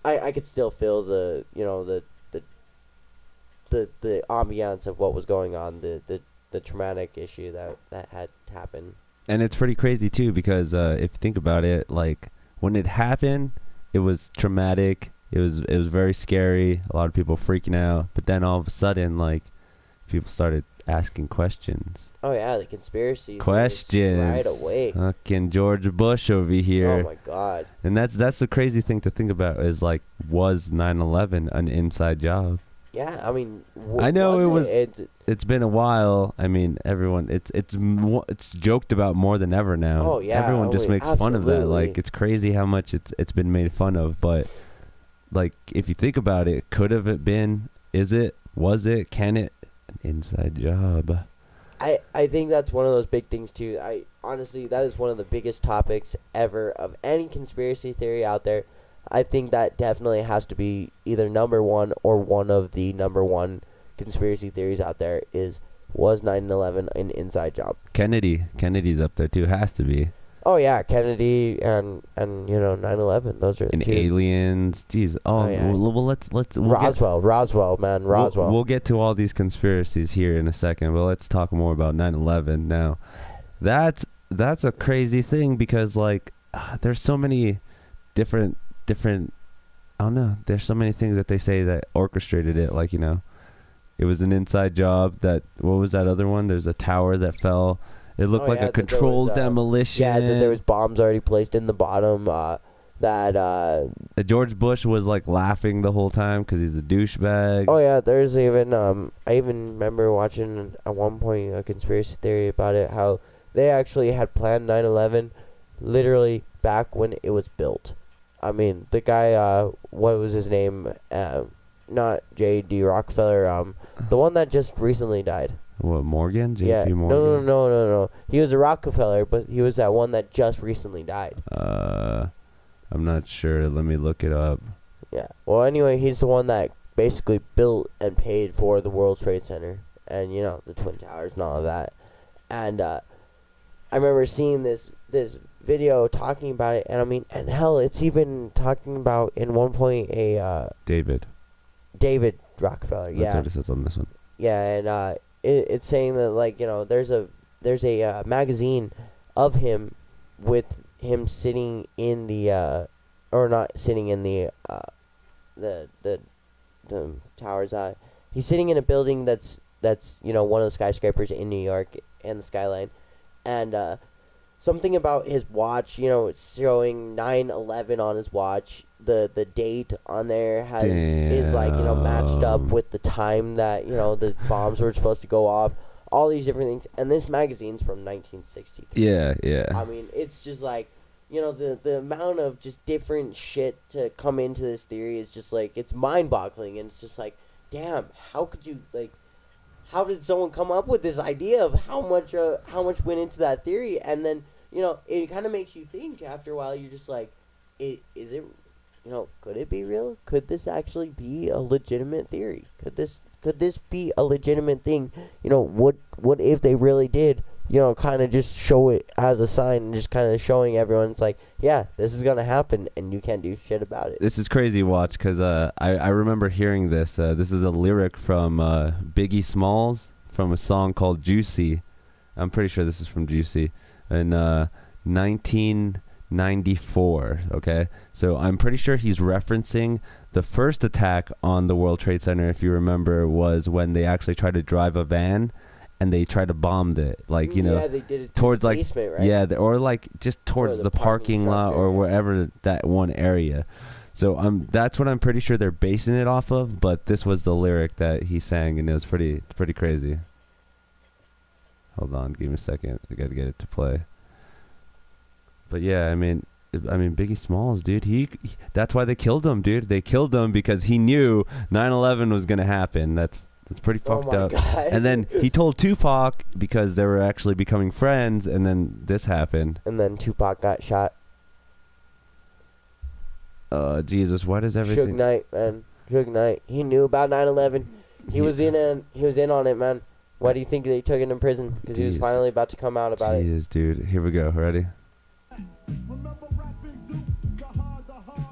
I could still feel the ambiance of what was going on, the traumatic issue that had happened. And it's pretty crazy too, because if you think about it, like when it happened, it was traumatic. It was very scary. A lot of people freaking out. But then all of a sudden, like, people started asking questions. Oh yeah, the conspiracy questions right away. Fucking George Bush over here. Oh my God. And that's the crazy thing to think about, is like, was 9/11 an inside job? Yeah, I know it's been a while. Everyone, it's joked about more than ever now. Oh yeah, everyone just makes fun of that. Like, it's crazy how much it's been made fun of. But like, if you think about it, could have it been? Is it? Was it? Can it Inside job. I think that's one of those big things too. I honestly, that is one of the biggest topics ever of any conspiracy theory out there. I think that definitely has to be either number one or one of the number one conspiracy theories out there is, was 9/11 an inside job? Kennedy's up there too. Has to be. Oh yeah, Kennedy and 9/11. Those are And two. aliens. Jeez. Oh, yeah. well, let's. Roswell, man, Roswell. We'll get to all these conspiracies here in a second, but let's talk more about 9/11 now. That's a crazy thing because like there's so many different. I don't know. There's so many things that they say that orchestrated it. Like it was an inside job. That what was that other one? There's a tower that fell. It looked like a controlled demolition. Yeah, that there was bombs already placed in the bottom. That George Bush was like laughing the whole time because he's a douchebag. Oh yeah, there's even I even remember watching at one point a conspiracy theory about it, how they actually had planned 9/11 literally back when it was built. I mean, the guy, what was his name? Not J.D. Rockefeller. The one that just recently died. What, Morgan? J.P. Yeah. Morgan? No. He was a Rockefeller, but he was that one that just recently died. I'm not sure. Let me look it up. Yeah. Well, anyway, he's the one that basically built and paid for the World Trade Center and the Twin Towers and all of that. And I remember seeing this video talking about it, and I mean, and hell, it's even talking about in one point a David Rockefeller. That's what it says on this one. Yeah, and it's saying that like there's a magazine of him with him sitting in the or not sitting in the towers. He's sitting in a building that's one of the skyscrapers in New York and the skyline, and something about his watch, it's showing 9/11 on his watch. The date on there is like matched up with the time that the bombs were supposed to go off. All these different things, and this magazine's from 1963. Yeah. I mean, it's just like the amount of just different shit to come into this theory is just like it's mind-boggling, and it's just like, damn, how could you like? How did someone come up with this idea of how much went into that theory? And then it kind of makes you think after a while. You're just like, is it? Could it be real? Could this actually be a legitimate theory? Could this be a legitimate thing? What if they really did? Kind of just show it as a sign and just kind of showing everyone it's like, yeah, this is gonna happen, and you can't do shit about it. This is crazy, watch, because I remember hearing this. This is a lyric from Biggie Smalls from a song called Juicy. I'm pretty sure this is from Juicy. In 1994, okay? So I'm pretty sure he's referencing the first attack on the World Trade Center, if you remember, was when they actually tried to drive a van and they tried to bomb it, like, yeah, they did it towards the like basement, right? Yeah, or like just towards the the parking lot or wherever that one area. So that's what I'm pretty sure they're basing it off of, but this was the lyric that he sang, and it was pretty crazy. Hold on, give me a second. I got to get it to play. But yeah, I mean Biggie Smalls, dude, that's why they killed him, dude. They killed him because he knew 9/11 was going to happen. That's pretty fucked up. God. And then he told Tupac because they were actually becoming friends, and then this happened. And then Tupac got shot. Jesus, why does everything... Suge Knight, man. Suge Knight. He knew about 9/11. He was in on it, man. Why do you think they took him in prison? Because he was finally about to come out about it. Jesus, dude. Here we go. Ready? Remember rapping Duke, the hard,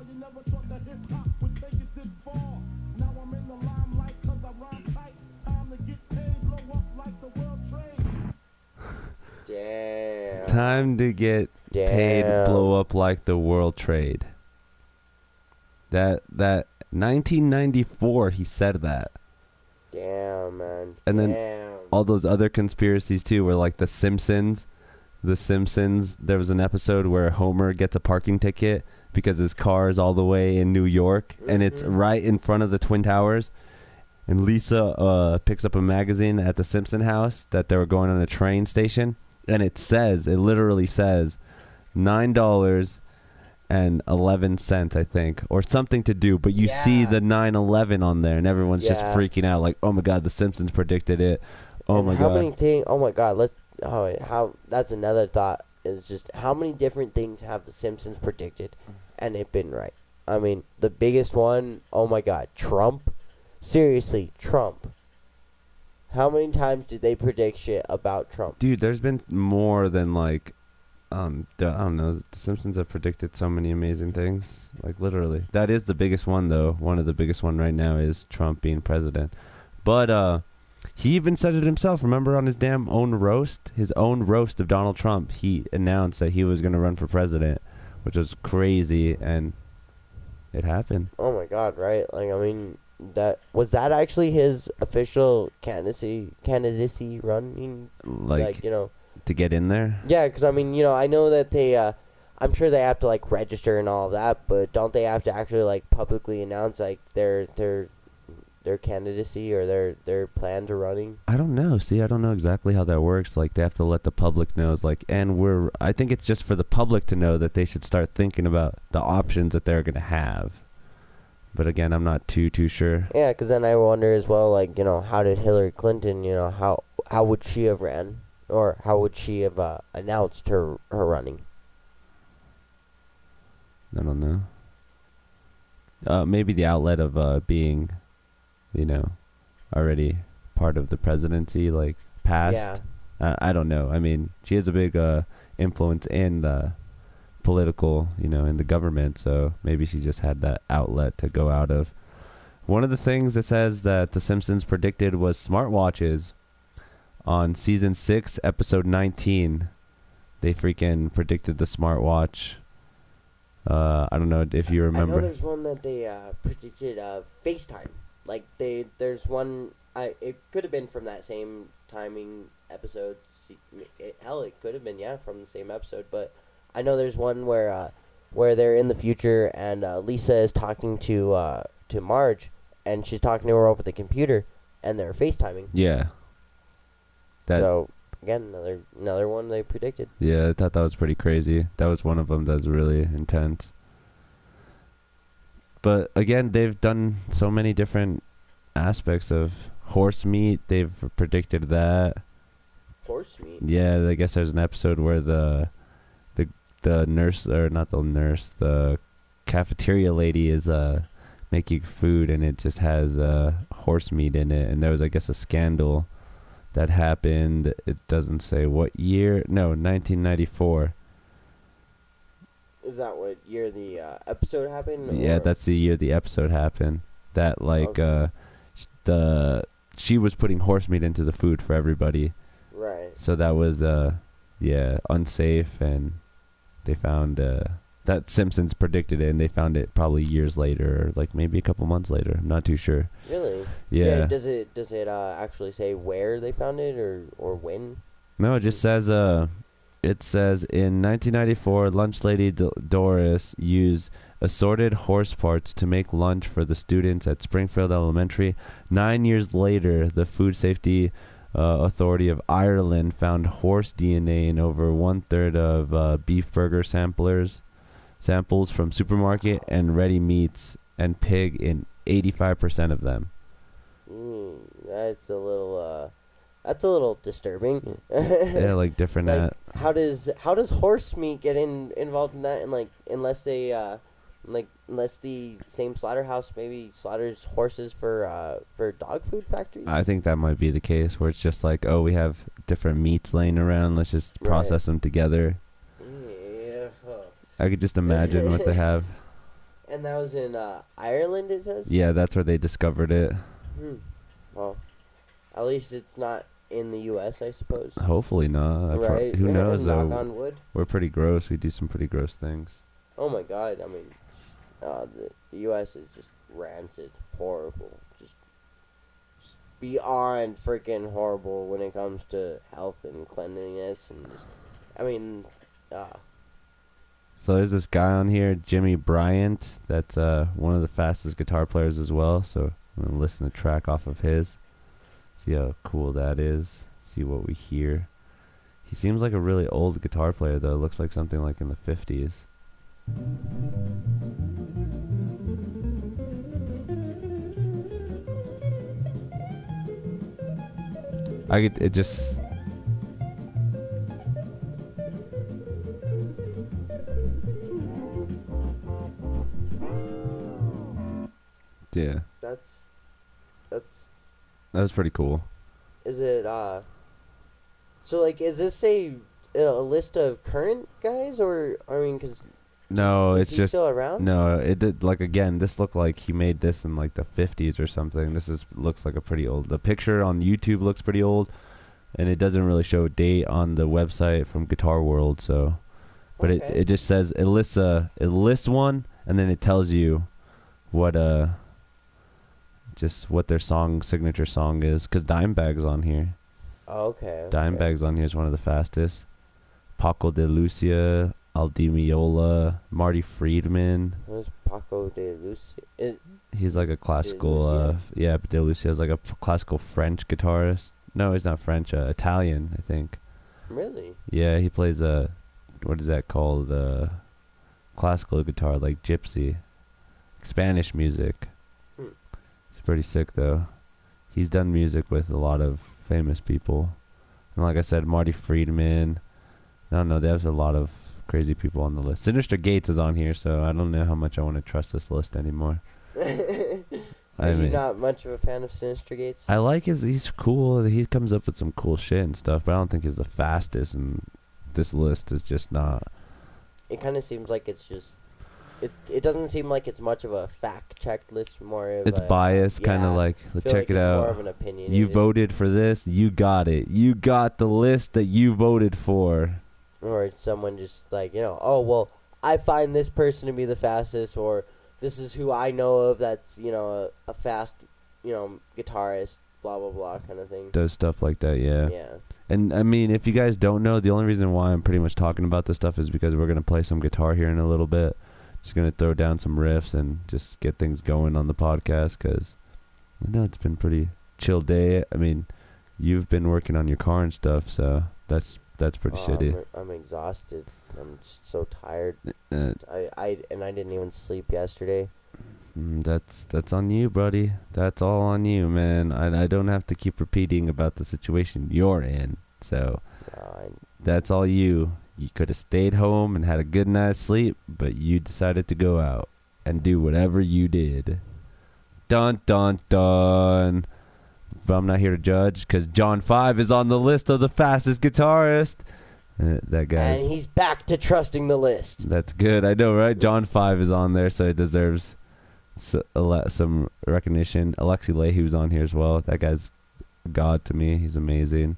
you never thought that hip hop would take it this far. Now I'm in the limelight cause I rhyme tight. Time to get paid, blow up like the World Trade. Damn. Time to get paid, blow up like the World Trade. That 1994 he said that. Damn, man. And then all those other conspiracies too, were like The Simpsons, there was an episode where Homer gets a parking ticket because his car is all the way in New York, and it's right in front of the Twin Towers. And Lisa picks up a magazine at the Simpson house that they were going on a train station, and it literally says $9 and 11 cents, I think, or something to do. But you see the 9/11 on there, and everyone's just freaking out, like, "Oh my God, The Simpsons predicted it." Oh and my how God. many things? Oh my God, let's. Oh, how? That's another thought. Is just how many different things have The Simpsons predicted, and it been right. I mean, the biggest one. Oh my God, Trump. Seriously, Trump. How many times did they predict shit about Trump? Dude, there's been more than like, I don't know. The Simpsons have predicted so many amazing things. Like literally, that is the biggest one though. One of the biggest one right now is Trump being president. But he even said it himself. Remember on his his own roast of Donald Trump, he announced that he was going to run for president, which was crazy, and it happened. Oh my God, right? Like, I mean, that actually his official candidacy running, Like you know. to get in there. Yeah, because I mean, you know, I know that they, I'm sure they have to like register and all of that, but don't they have to actually like publicly announce like their candidacy or their plan to running? I don't know. See, I don't know exactly how that works. Like they have to let the public know. Like, and I think it's just for the public to know that they should start thinking about the options that they're gonna have. But again, I'm not too sure. Yeah, because then I wonder as well, like, you know, how did Hillary Clinton, you know, how would she have ran, or how would she have announced her running? I don't know. Maybe the outlet of being, you know, already part of the presidency, like past. Yeah. I don't know. I mean, she has a big influence in the political, you know, in the government. So maybe she just had that outlet to go out of. One of the things that says that The Simpsons predicted was smartwatches. On season 6, episode 19, they freaking predicted the smartwatch. I don't know if you remember. I know there's one that they predicted FaceTime. Like there's one. It could have been from that same timing episode. Hell, it could have been from the same episode. But I know there's one where they're in the future and Lisa is talking to Marge, and she's talking to her over the computer, and they're FaceTiming. Yeah. So again, another one they predicted. Yeah, I thought that was pretty crazy. That was one of them that was really intense. But again, they've done so many different aspects of horse meat. They've predicted that. Horse meat? Yeah, I guess there's an episode where the nurse, or not the nurse, the cafeteria lady is making food, and it just has horse meat in it. And there was, I guess, a scandal that happened. It doesn't say what year. No, 1994. Is that what year the episode happened? Yeah, that's the year the episode happened. That like she was putting horse meat into the food for everybody. Right. So that was unsafe, and they found that Simpsons predicted it, and they found it probably years later, or like maybe a couple months later. I'm not too sure. Really? Yeah. Does it actually say where they found it or when? No, it just says it says in 1994, lunch lady Doris used assorted horse parts to make lunch for the students at Springfield Elementary. 9 years later, the Food Safety Authority of Ireland found horse DNA in over 1/3 of beef burger samples from supermarket and ready meats, and pig in 85% of them. That's a little disturbing. Yeah, like different. Like, how does horse meat get involved in that? And like, unless the same slaughterhouse maybe slaughters horses for dog food factories. I think that might be the case, where it's just like, oh, we have different meats laying around, let's just process them together. Yeah. I could just imagine what they have. And that was in Ireland, it says? Yeah, that's where they discovered it. Well, at least it's not in the U.S., I suppose. Hopefully not. Right. Who knows, Knock though? on wood. We're pretty gross. We do some pretty gross things. Oh, my God. I mean, the U.S. is just rancid, horrible. Just beyond freaking horrible when it comes to health and cleanliness. And just, I mean, So there's this guy on here, Jimmy Bryant, that's one of the fastest guitar players as well. So I'm going to listen to a track off of his. See how cool that is. See what we hear. He seems like a really old guitar player, though. Looks like something like in the 50s. It just. Yeah, That's that's. that was pretty cool. Is it So like, is this a list of current guys, or I mean, because No, is it's he just still around? no. It did like again. This looked like he made this in like the 50s or something. Looks like a pretty old. The picture on YouTube looks pretty old, and it doesn't really show a date on the website from Guitar World. So, but Okay. it just says it lists one, and then it tells you what just what their signature song is. 'Cause Dimebag's on here. Oh, okay. Dimebag's on here is one of the fastest. Paco de Lucia, Aldi Meola, Marty Friedman. Who's Paco de Lucia? He's like a classical, Lucia? yeah, De Lucia is like a classical French guitarist. No, he's not French, Italian, I think. Really? Yeah, he plays what is that called? Classical guitar, like gypsy, Spanish music. Hmm. It's pretty sick though. He's done music with a lot of famous people, and like I said, Marty Friedman. I don't know. There's a lot of crazy people on the list. Sinister Gates is on here, so I don't know how much I want to trust this list anymore. Are you not much of a fan of Sinister Gates? I like he's cool. He comes up with some cool shit and stuff, but I don't think he's the fastest, and this list is just not. It kind of seems like it's just. It doesn't seem like it's much of a fact-checked list, more of It's a, biased, kind of yeah, like, I feel check like it it's out. More of an opinion. You voted for this, you got it. You got the list that you voted for. Or someone just like, oh, well, I find this person to be the fastest, or this is who I know of that's, a fast, guitarist, blah, blah, blah kind of thing. Does stuff like that, yeah. Yeah. And, I mean, if you guys don't know, the only reason why I'm pretty much talking about this stuff is because we're going to play some guitar here in a little bit. Just going to throw down some riffs and just get things going on the podcast, because I know it's been pretty chill day. I mean, you've been working on your car and stuff, so that's pretty shitty. I'm exhausted. I'm just so tired. Uh, I didn't even sleep yesterday. That's on you, buddy. That's all on you, man. I don't have to keep repeating about the situation you're in, so that's all you. You could have stayed home and had a good night's sleep, but you decided to go out and do whatever you did. Dun, dun, dun. But I'm not here to judge, because John 5 is on the list of the fastest guitarist. That guy. And he's back to trusting the list. That's good. I know, right? John 5 is on there, so it deserves some recognition. Alexi Leahy's on here as well. That guy's god to me. He's amazing.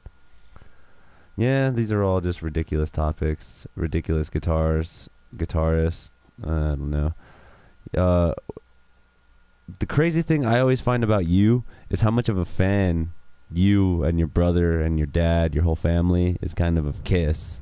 Yeah, these are all just ridiculous topics. Ridiculous guitarists. I don't know. The crazy thing I always find about you is how much of a fan you and your brother and your dad, your whole family, is kind of Kiss.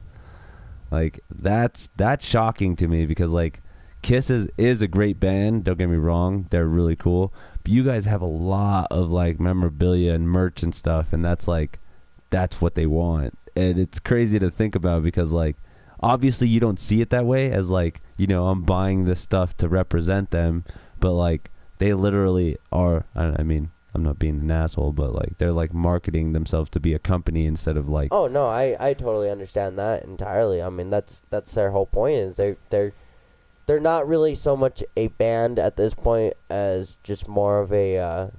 Like, that's shocking to me, because, like, Kiss is a great band, don't get me wrong. They're really cool. But you guys have a lot of, like, memorabilia and merch and stuff, and that's what they want. And it's crazy to think about, because, like, obviously you don't see it that way as, like, I'm buying this stuff to represent them, but, like, they literally are, I mean, I'm not being an asshole, but, like, they're, like, marketing themselves to be a company instead of, like... Oh, no, I totally understand that entirely. I mean, that's their whole point, is they're not really so much a band at this point as just more of a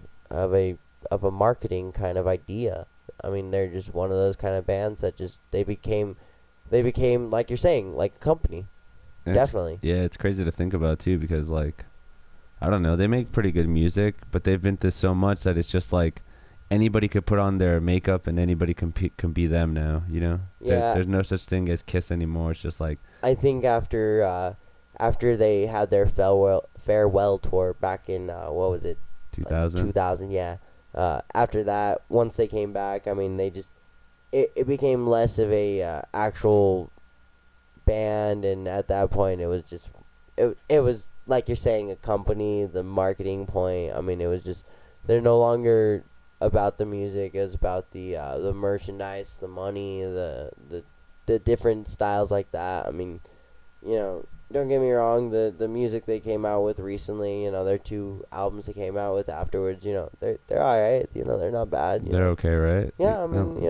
marketing kind of idea. I mean, they're just one of those kind of bands that just they became like you're saying, like a company. Definitely. It's crazy to think about too, because, like, I don't know, they make pretty good music, but they've been through so much that it's just like anybody could put on their makeup and anybody can be them now. Yeah. There's no such thing as Kiss anymore. It's just like, I think after they had their farewell tour back in what was it? 2000. 2000, yeah. After that, once they came back, I mean, they just it became less of a actual band, and at that point, it was just it was like you're saying, a company. The marketing point. I mean, it was just they're no longer about the music. It was about the merchandise, the money, the different styles like that. I mean, don't get me wrong, the music they came out with recently, their 2 albums they came out with afterwards, they're all right. They're not bad. They're okay, right? Yeah, I mean,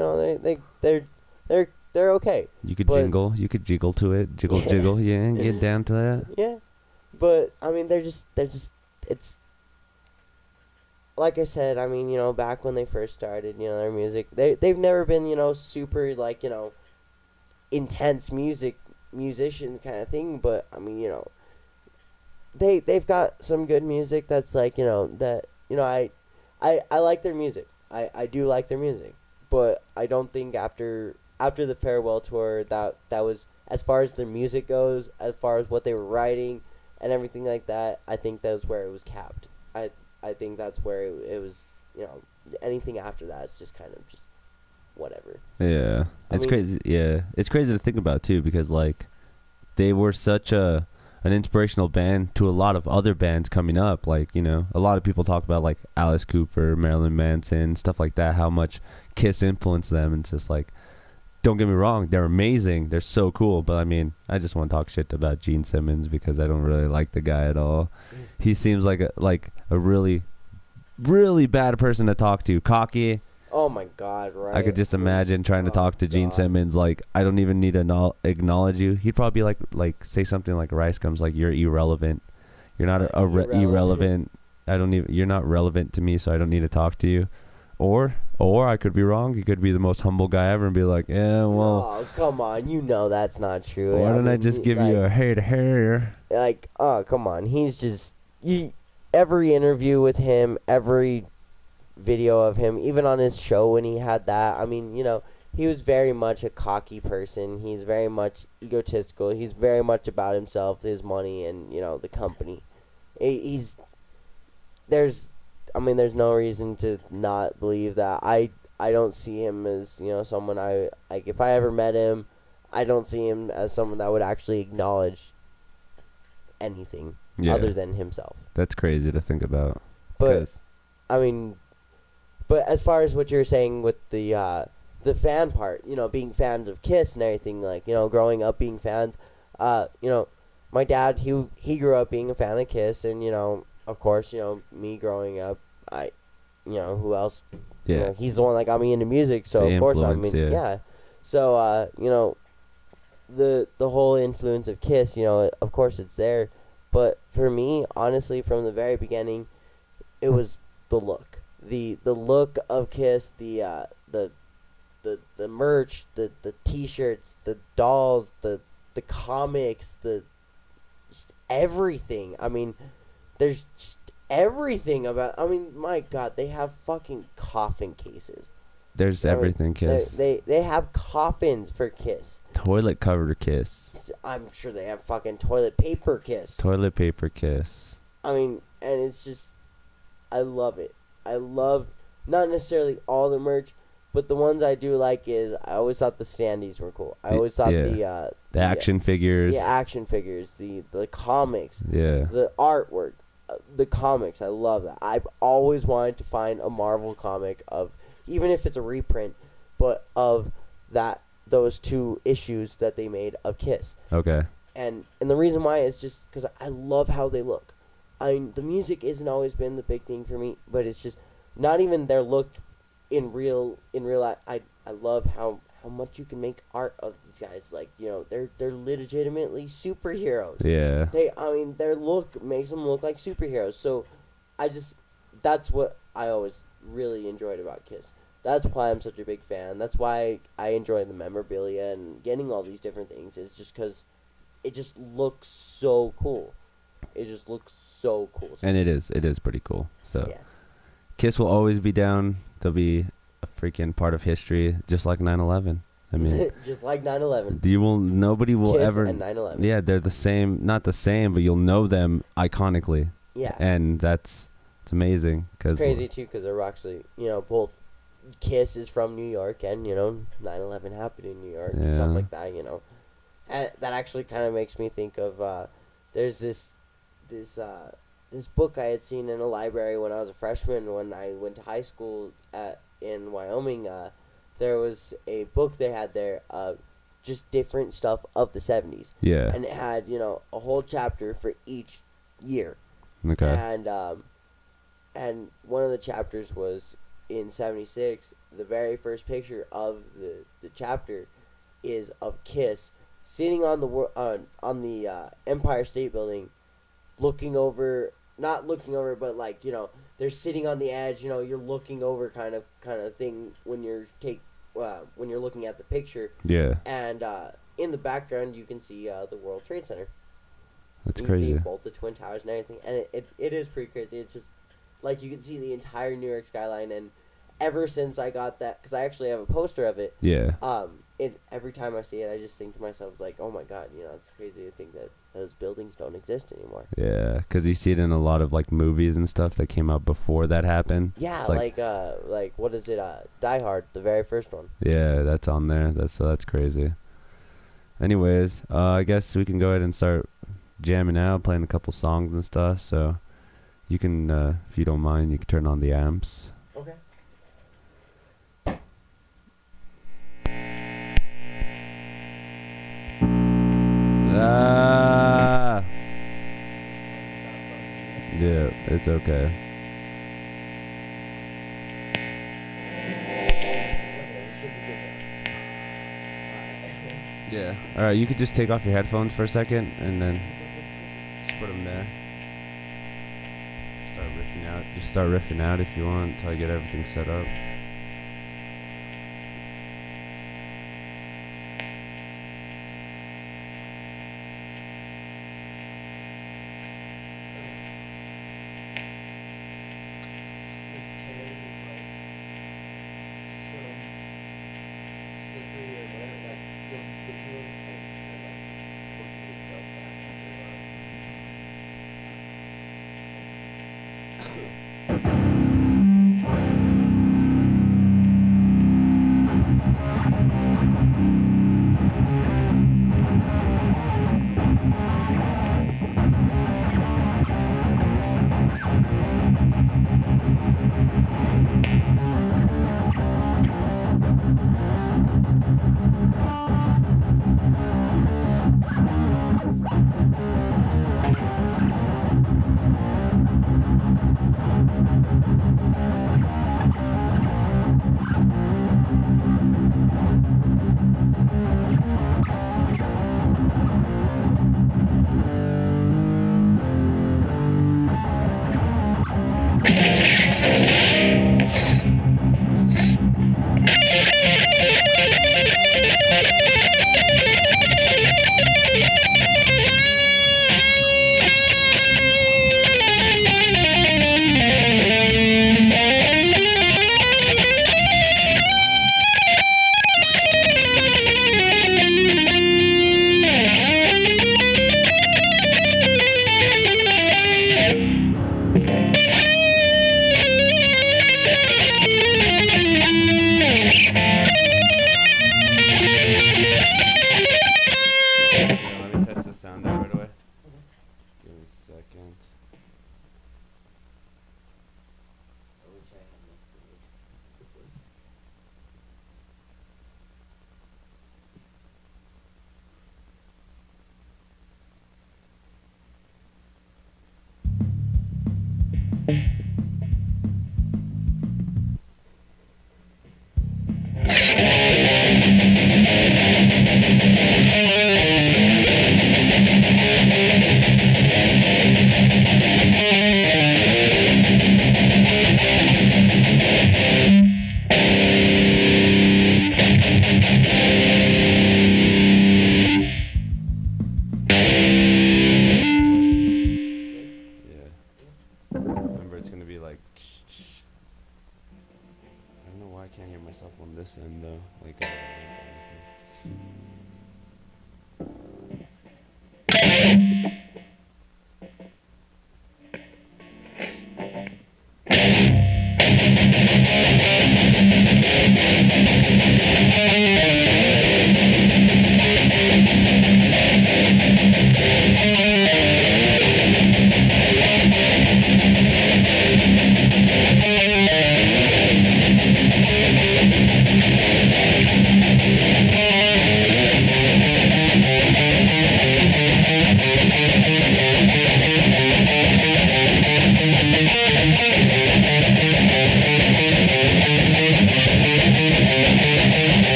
they're okay. You could but- jingle. You could jiggle to it. Jiggle, jiggle. Yeah, get down to that. Yeah, but I mean, they're just it's like I said. I mean, back when they first started, their music, they've never been, super like intense musicians kind of thing. But I mean, they've got some good music that's like I like their music. I do like their music, but I don't think after the farewell tour that was, as far as their music goes, as far as what they were writing and everything like that, I think that was where it was capped. I think that's where it was, anything after that is just kind of just whatever. Yeah, it's crazy. Yeah, it's crazy to think about too, because like they were such an inspirational band to a lot of other bands coming up. Like, a lot of people talk about like Alice Cooper, Marilyn Manson, stuff like that, how much Kiss influenced them. And it's just like, don't get me wrong, they're amazing, they're so cool, but I mean, I just want to talk shit about Gene Simmons because I don't really like the guy at all. He seems like a really, really bad person to talk to. Cocky. Oh my God! Right. I could just imagine trying to talk to Gene Simmons. Like, I don't even need to acknowledge you. He'd probably like say something like Rice comes, like, you're irrelevant. You're not irrelevant. You're not relevant to me, so I don't need to talk to you. Or I could be wrong. He could be the most humble guy ever and be like, yeah, well. Oh, come on. That's not true. Why don't I just give you a hair? Like, oh, come on. He's just... every interview with him, every video of him, even on his show when he had that, I mean, he was very much a cocky person. He's very much egotistical. He's very much about himself, his money, and, the company. There's no reason to not believe that. I don't see him as, someone like, if I ever met him, I don't see him as someone that would actually acknowledge anything other than himself. That's crazy to think about. But, I mean, but as far as what you're saying with the fan part, being fans of Kiss and everything, like, growing up being fans, my dad, he grew up being a fan of Kiss, and, of course, me growing up, who else? Yeah. He's the one that got me into music, so the of course, yeah. So, the whole influence of Kiss, of course it's there, but for me, honestly, from the very beginning, it was the look. The look of Kiss, the merch, the T-shirts, the dolls, the comics, just everything. I mean, there's just everything about. I mean, my God, they have fucking coffin cases. There's everything Kiss. They have coffins for Kiss. Toilet cover Kiss. I'm sure they have fucking toilet paper Kiss. Toilet paper Kiss. I mean, and it's just, I love it. I love not necessarily all the merch, but the ones I do like is, I always thought the standees were cool. I always thought the action figures. The action figures, the comics, yeah, the artwork, the comics. I love that. I've always wanted to find a Marvel comic of, even if it's a reprint, but of those 2 issues that they made of Kiss. Okay. And the reason why is just because I love how they look. I mean, the music isn't always been the big thing for me, but it's just not even their look in real life. I love how much you can make art of these guys. Like, they're legitimately superheroes. Yeah. Their look makes them look like superheroes. So that's what I always really enjoyed about Kiss. That's why I'm such a big fan. That's why I enjoy the memorabilia and getting all these different things. It's just because it just looks so cool. It just looks so cool. And it is pretty cool. So yeah. Kiss will always be down. They'll be a freaking part of history, just like 9/11. I mean, just like 9/11. Nobody will Kiss ever. And 9/11. Yeah, they're the same, not the same, but you'll know them iconically. Yeah. And it's amazing. It's crazy too, because they're actually, both Kiss is from New York, and 9/11 happened in New York, and stuff like that. And that actually kind of makes me think of there's this book I had seen in a library when I was a freshman. When I went to high school in Wyoming, there was a book they had there just different stuff of the 70s. Yeah. And it had, a whole chapter for each year. Okay. And one of the chapters was in 76. The very first picture of the chapter is of Kiss sitting on the Empire State Building, looking over, not looking over, but like, they're sitting on the edge, you're looking over kind of thing when you're looking at the picture. Yeah. And in the background you can see the World Trade Center. That's you crazy. can see both the Twin Towers and everything, and it is pretty crazy. It's just like you can see the entire New York skyline. And ever since I got that, because I actually have a poster of it. Yeah. Every time I see it, I just think to myself, like, oh my god, it's crazy to think that those buildings don't exist anymore. Yeah, because you see it in a lot of like movies and stuff that came out before that happened. Yeah, It's like what is it? Die Hard, the very first one. Yeah, that's on there. That's crazy. Anyways, I guess we can go ahead and start jamming out, playing a couple songs and stuff. So you can, if you don't mind, you can turn on the amps. Okay. Ah. Yeah, it's okay. Yeah. All right, you could just take off your headphones for a second and then just put them there. Start riffing out. Just start riffing out if you want until I get everything set up.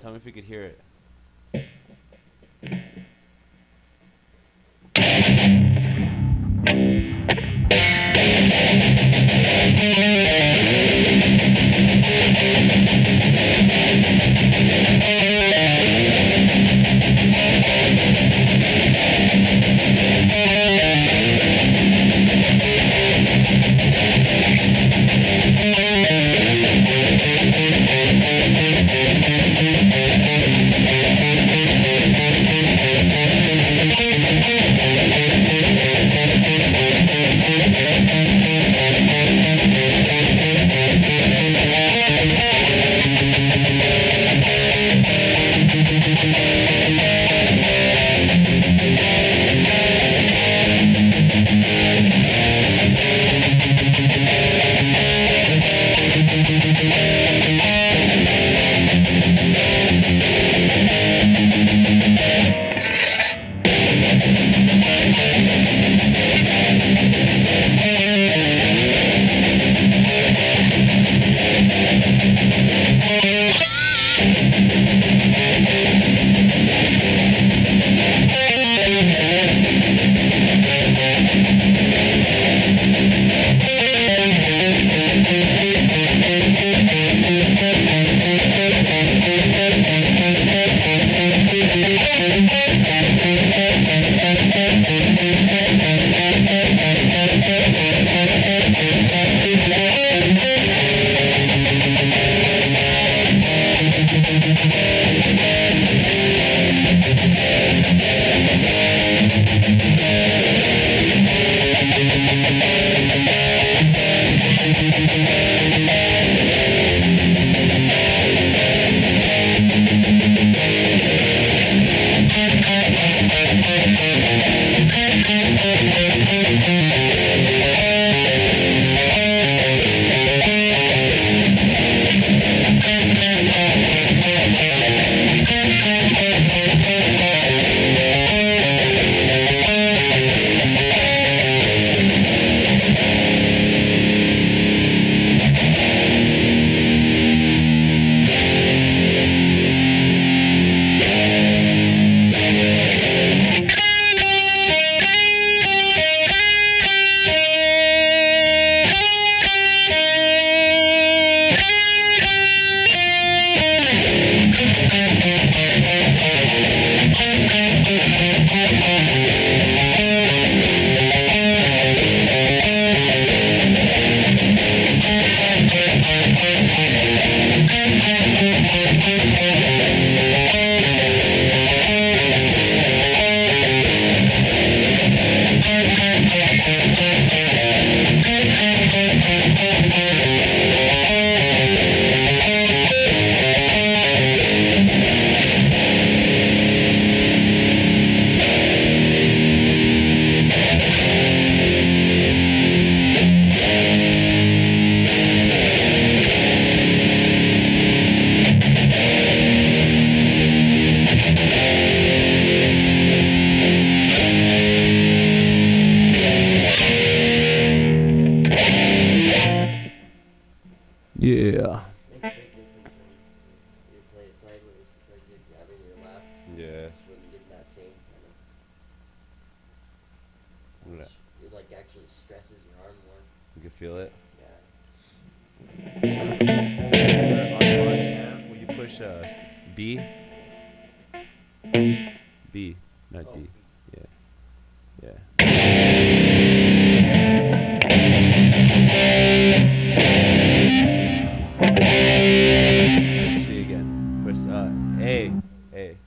Tell me if you could hear it. Yeah. You play it sideways because you're grabbing your lap. Yeah. Just wouldn't get that same kind of. It like actually stresses your arm more. You can feel it. Yeah. Will you push B? B, not D. Yeah. Yeah. C again. Push A. A.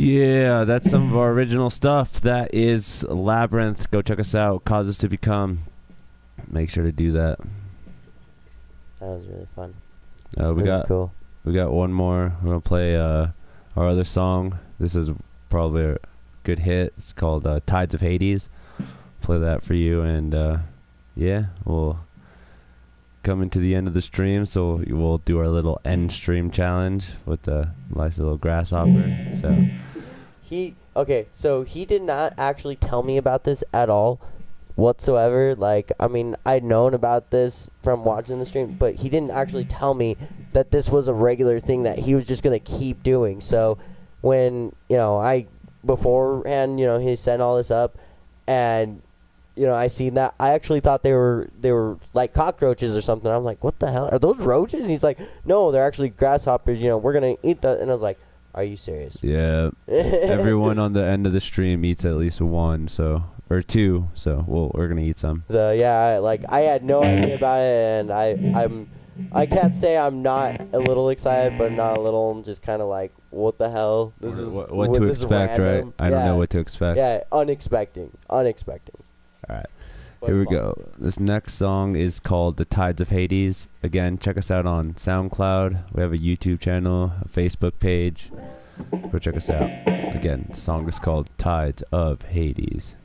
Yeah, that's some of our original stuff. That is Labyrinth. Go check us out. Cause Us to Become. Make sure to do that. That was really fun. We This got is cool. we got one more. We're gonna play our other song. This is probably a good hit. It's called Tides of Hades. Play that for you, and yeah, we'll coming to the end of the stream, so we'll do our little end stream challenge with the nice little grasshopper. So So he did not actually tell me about this at all whatsoever. Like, I mean, I'd known about this from watching the stream, but he didn't actually tell me that this was a regular thing that he was just going to keep doing. So when, beforehand, he set all this up, and I seen that. I actually thought they were like cockroaches or something. I'm like, what the hell? Are those roaches? And he's like, no, they're actually grasshoppers. We're going to eat that. And I was like, are you serious? yeah, everyone on the end of the stream eats at least one, or two. So we're gonna eat some. So yeah, I had no idea about it, and I can't say I'm not a little excited, but not a little. I'm just kind of like, what the hell? This is what to expect, right? I don't know what to expect. Yeah, unexpected. All right. Here we go. This next song is called The Tides of Hades. Again, check us out on SoundCloud. We have a YouTube channel, a Facebook page. Go check us out. Again, the song is called Tides of Hades.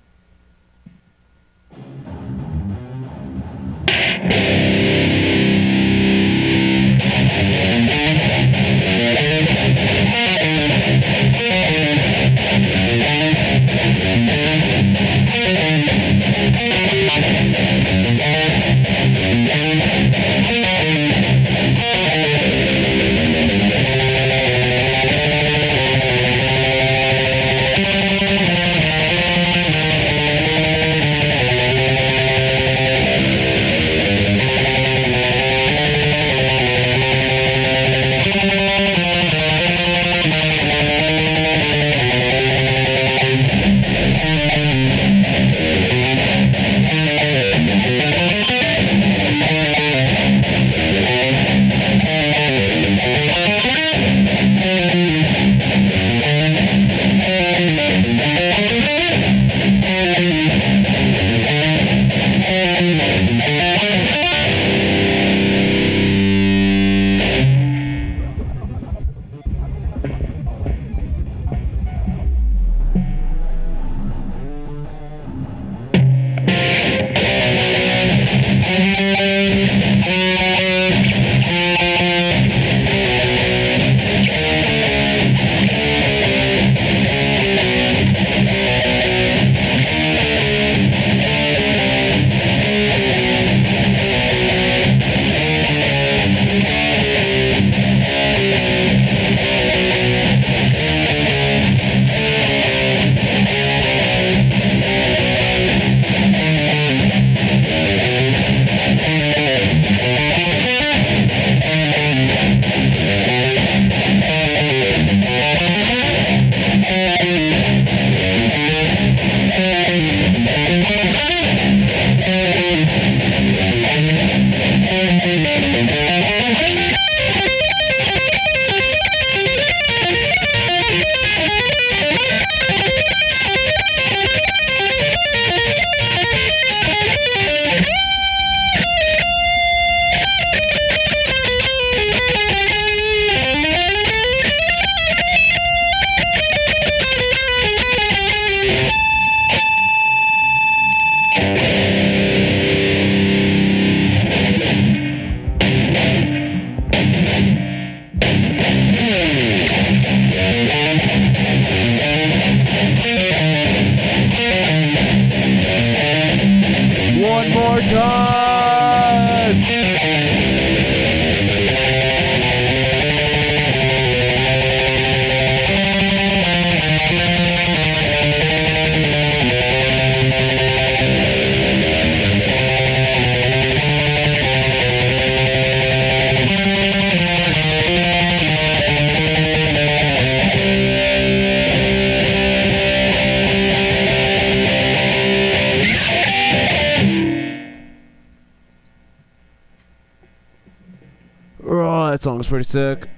Oh, that song's pretty sick.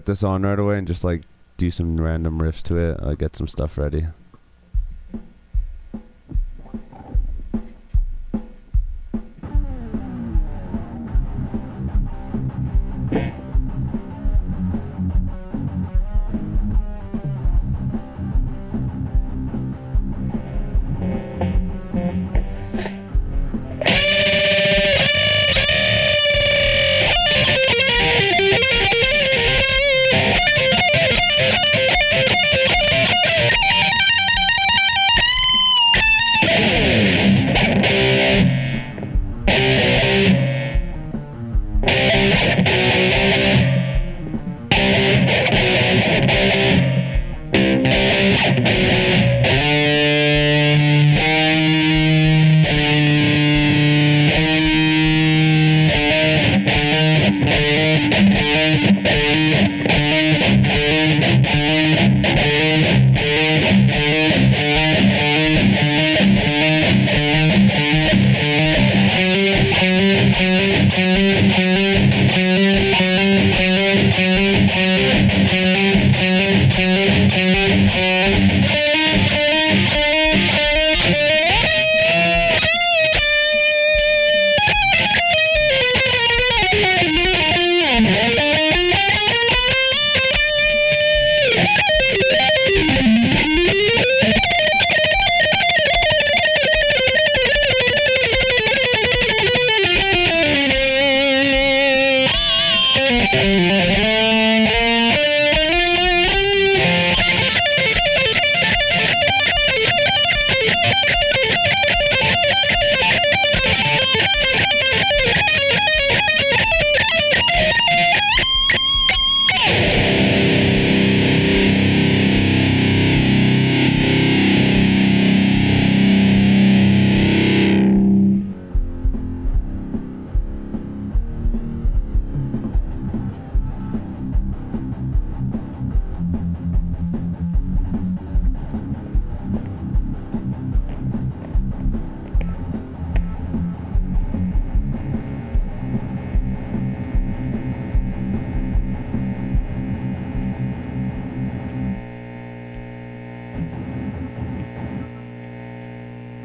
put this on right away and just like do some random riffs to it. Get some stuff ready.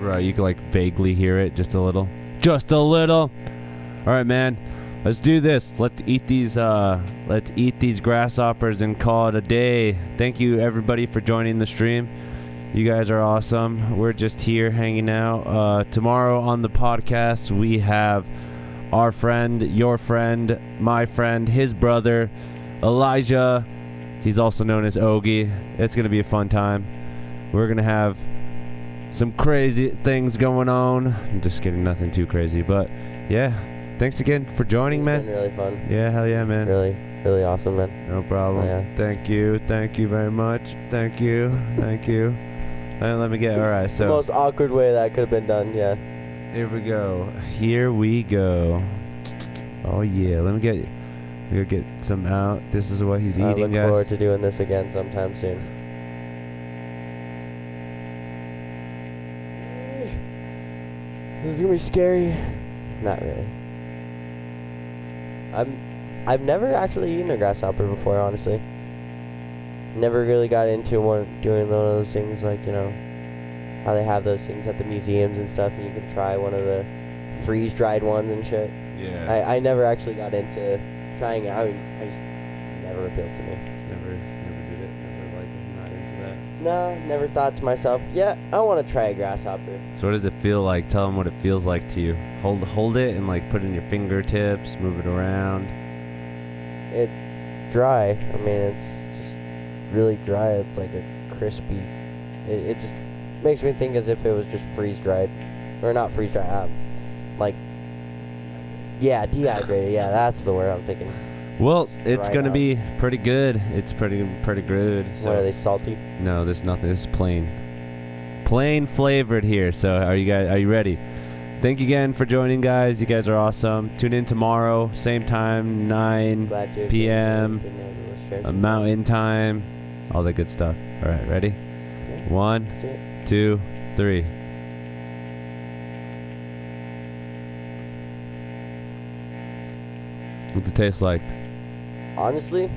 Right, you can like vaguely hear it just a little. Just a little. All right, man. Let's do this. Let's eat these grasshoppers and call it a day. Thank you everybody for joining the stream. You guys are awesome. We're just here hanging out. Tomorrow on the podcast we have our friend, your friend, my friend, his brother, Elijah. He's also known as Ogie. It's going to be a fun time. We're going to have some crazy things going on. I'm just kidding, nothing too crazy. But yeah, thanks again for joining, man. It's been really fun. Yeah, hell yeah, man. Really, really awesome, man. No problem. Yeah. Thank you very much. Thank you. And let me get, all right, The so most awkward way that could have been done, yeah. here we go. Oh yeah, let me get some out. This is what he's I eating, look guys. forward to doing this again sometime soon. This is gonna be scary. Not really. I've never actually eaten a grasshopper before, honestly. Never really got into doing one of those things like, you know, how they have those things at the museums and stuff, and you can try one of the freeze-dried ones and shit. Yeah. I never actually got into trying it. I just never appealed to me. Never did it. Never like not into that. No, never thought to myself, yeah, I want to try a grasshopper. So what does it feel like? Tell them what it feels like to you. Hold it and like put it in your fingertips, move it around. It's dry. I mean, it's just really dry. It's like a crispy. It just makes me think as if it was just freeze-dried. Or not freeze-dried, like, yeah, dehydrated. Yeah, that's the word I'm thinking. Well, it's Dried gonna out. be pretty good. It's pretty good. So What, are they salty? no, there's nothing. This is plain flavored here. So are you ready? Thank you again for joining, guys. You guys are awesome. Tune in tomorrow, same time, 9 Glad to. p.m. Been able to share some Mountain time, all that good stuff. All right, ready? Yeah. 1, Let's do it. 2, 3. What's it taste like? Honestly,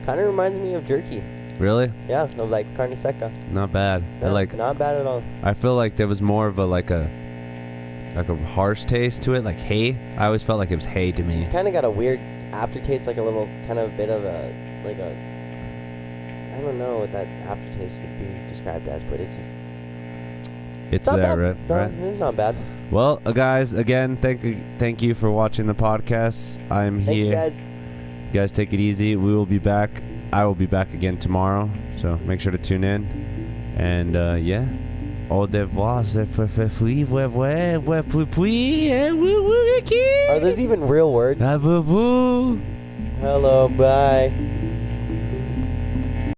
Kind of reminds me of jerky. Really? Yeah, of like carne seca. Not bad. Yeah, Like, not bad at all. I feel like there was more of a harsh taste to it, like hay. I always felt like it was hay to me. It's kind of got a weird aftertaste, like a little kind of bit of a I don't know what that aftertaste would be described as, but it's just It's not there, bad. right? No, Right. it's not bad. Well, guys, again, thank you for watching the podcast. I'm Thank here. you guys. You guys take it easy. We will be back. I will be back again tomorrow, so make sure to tune in. And yeah, au revoir. Are those even real words? Hello, Hello, bye.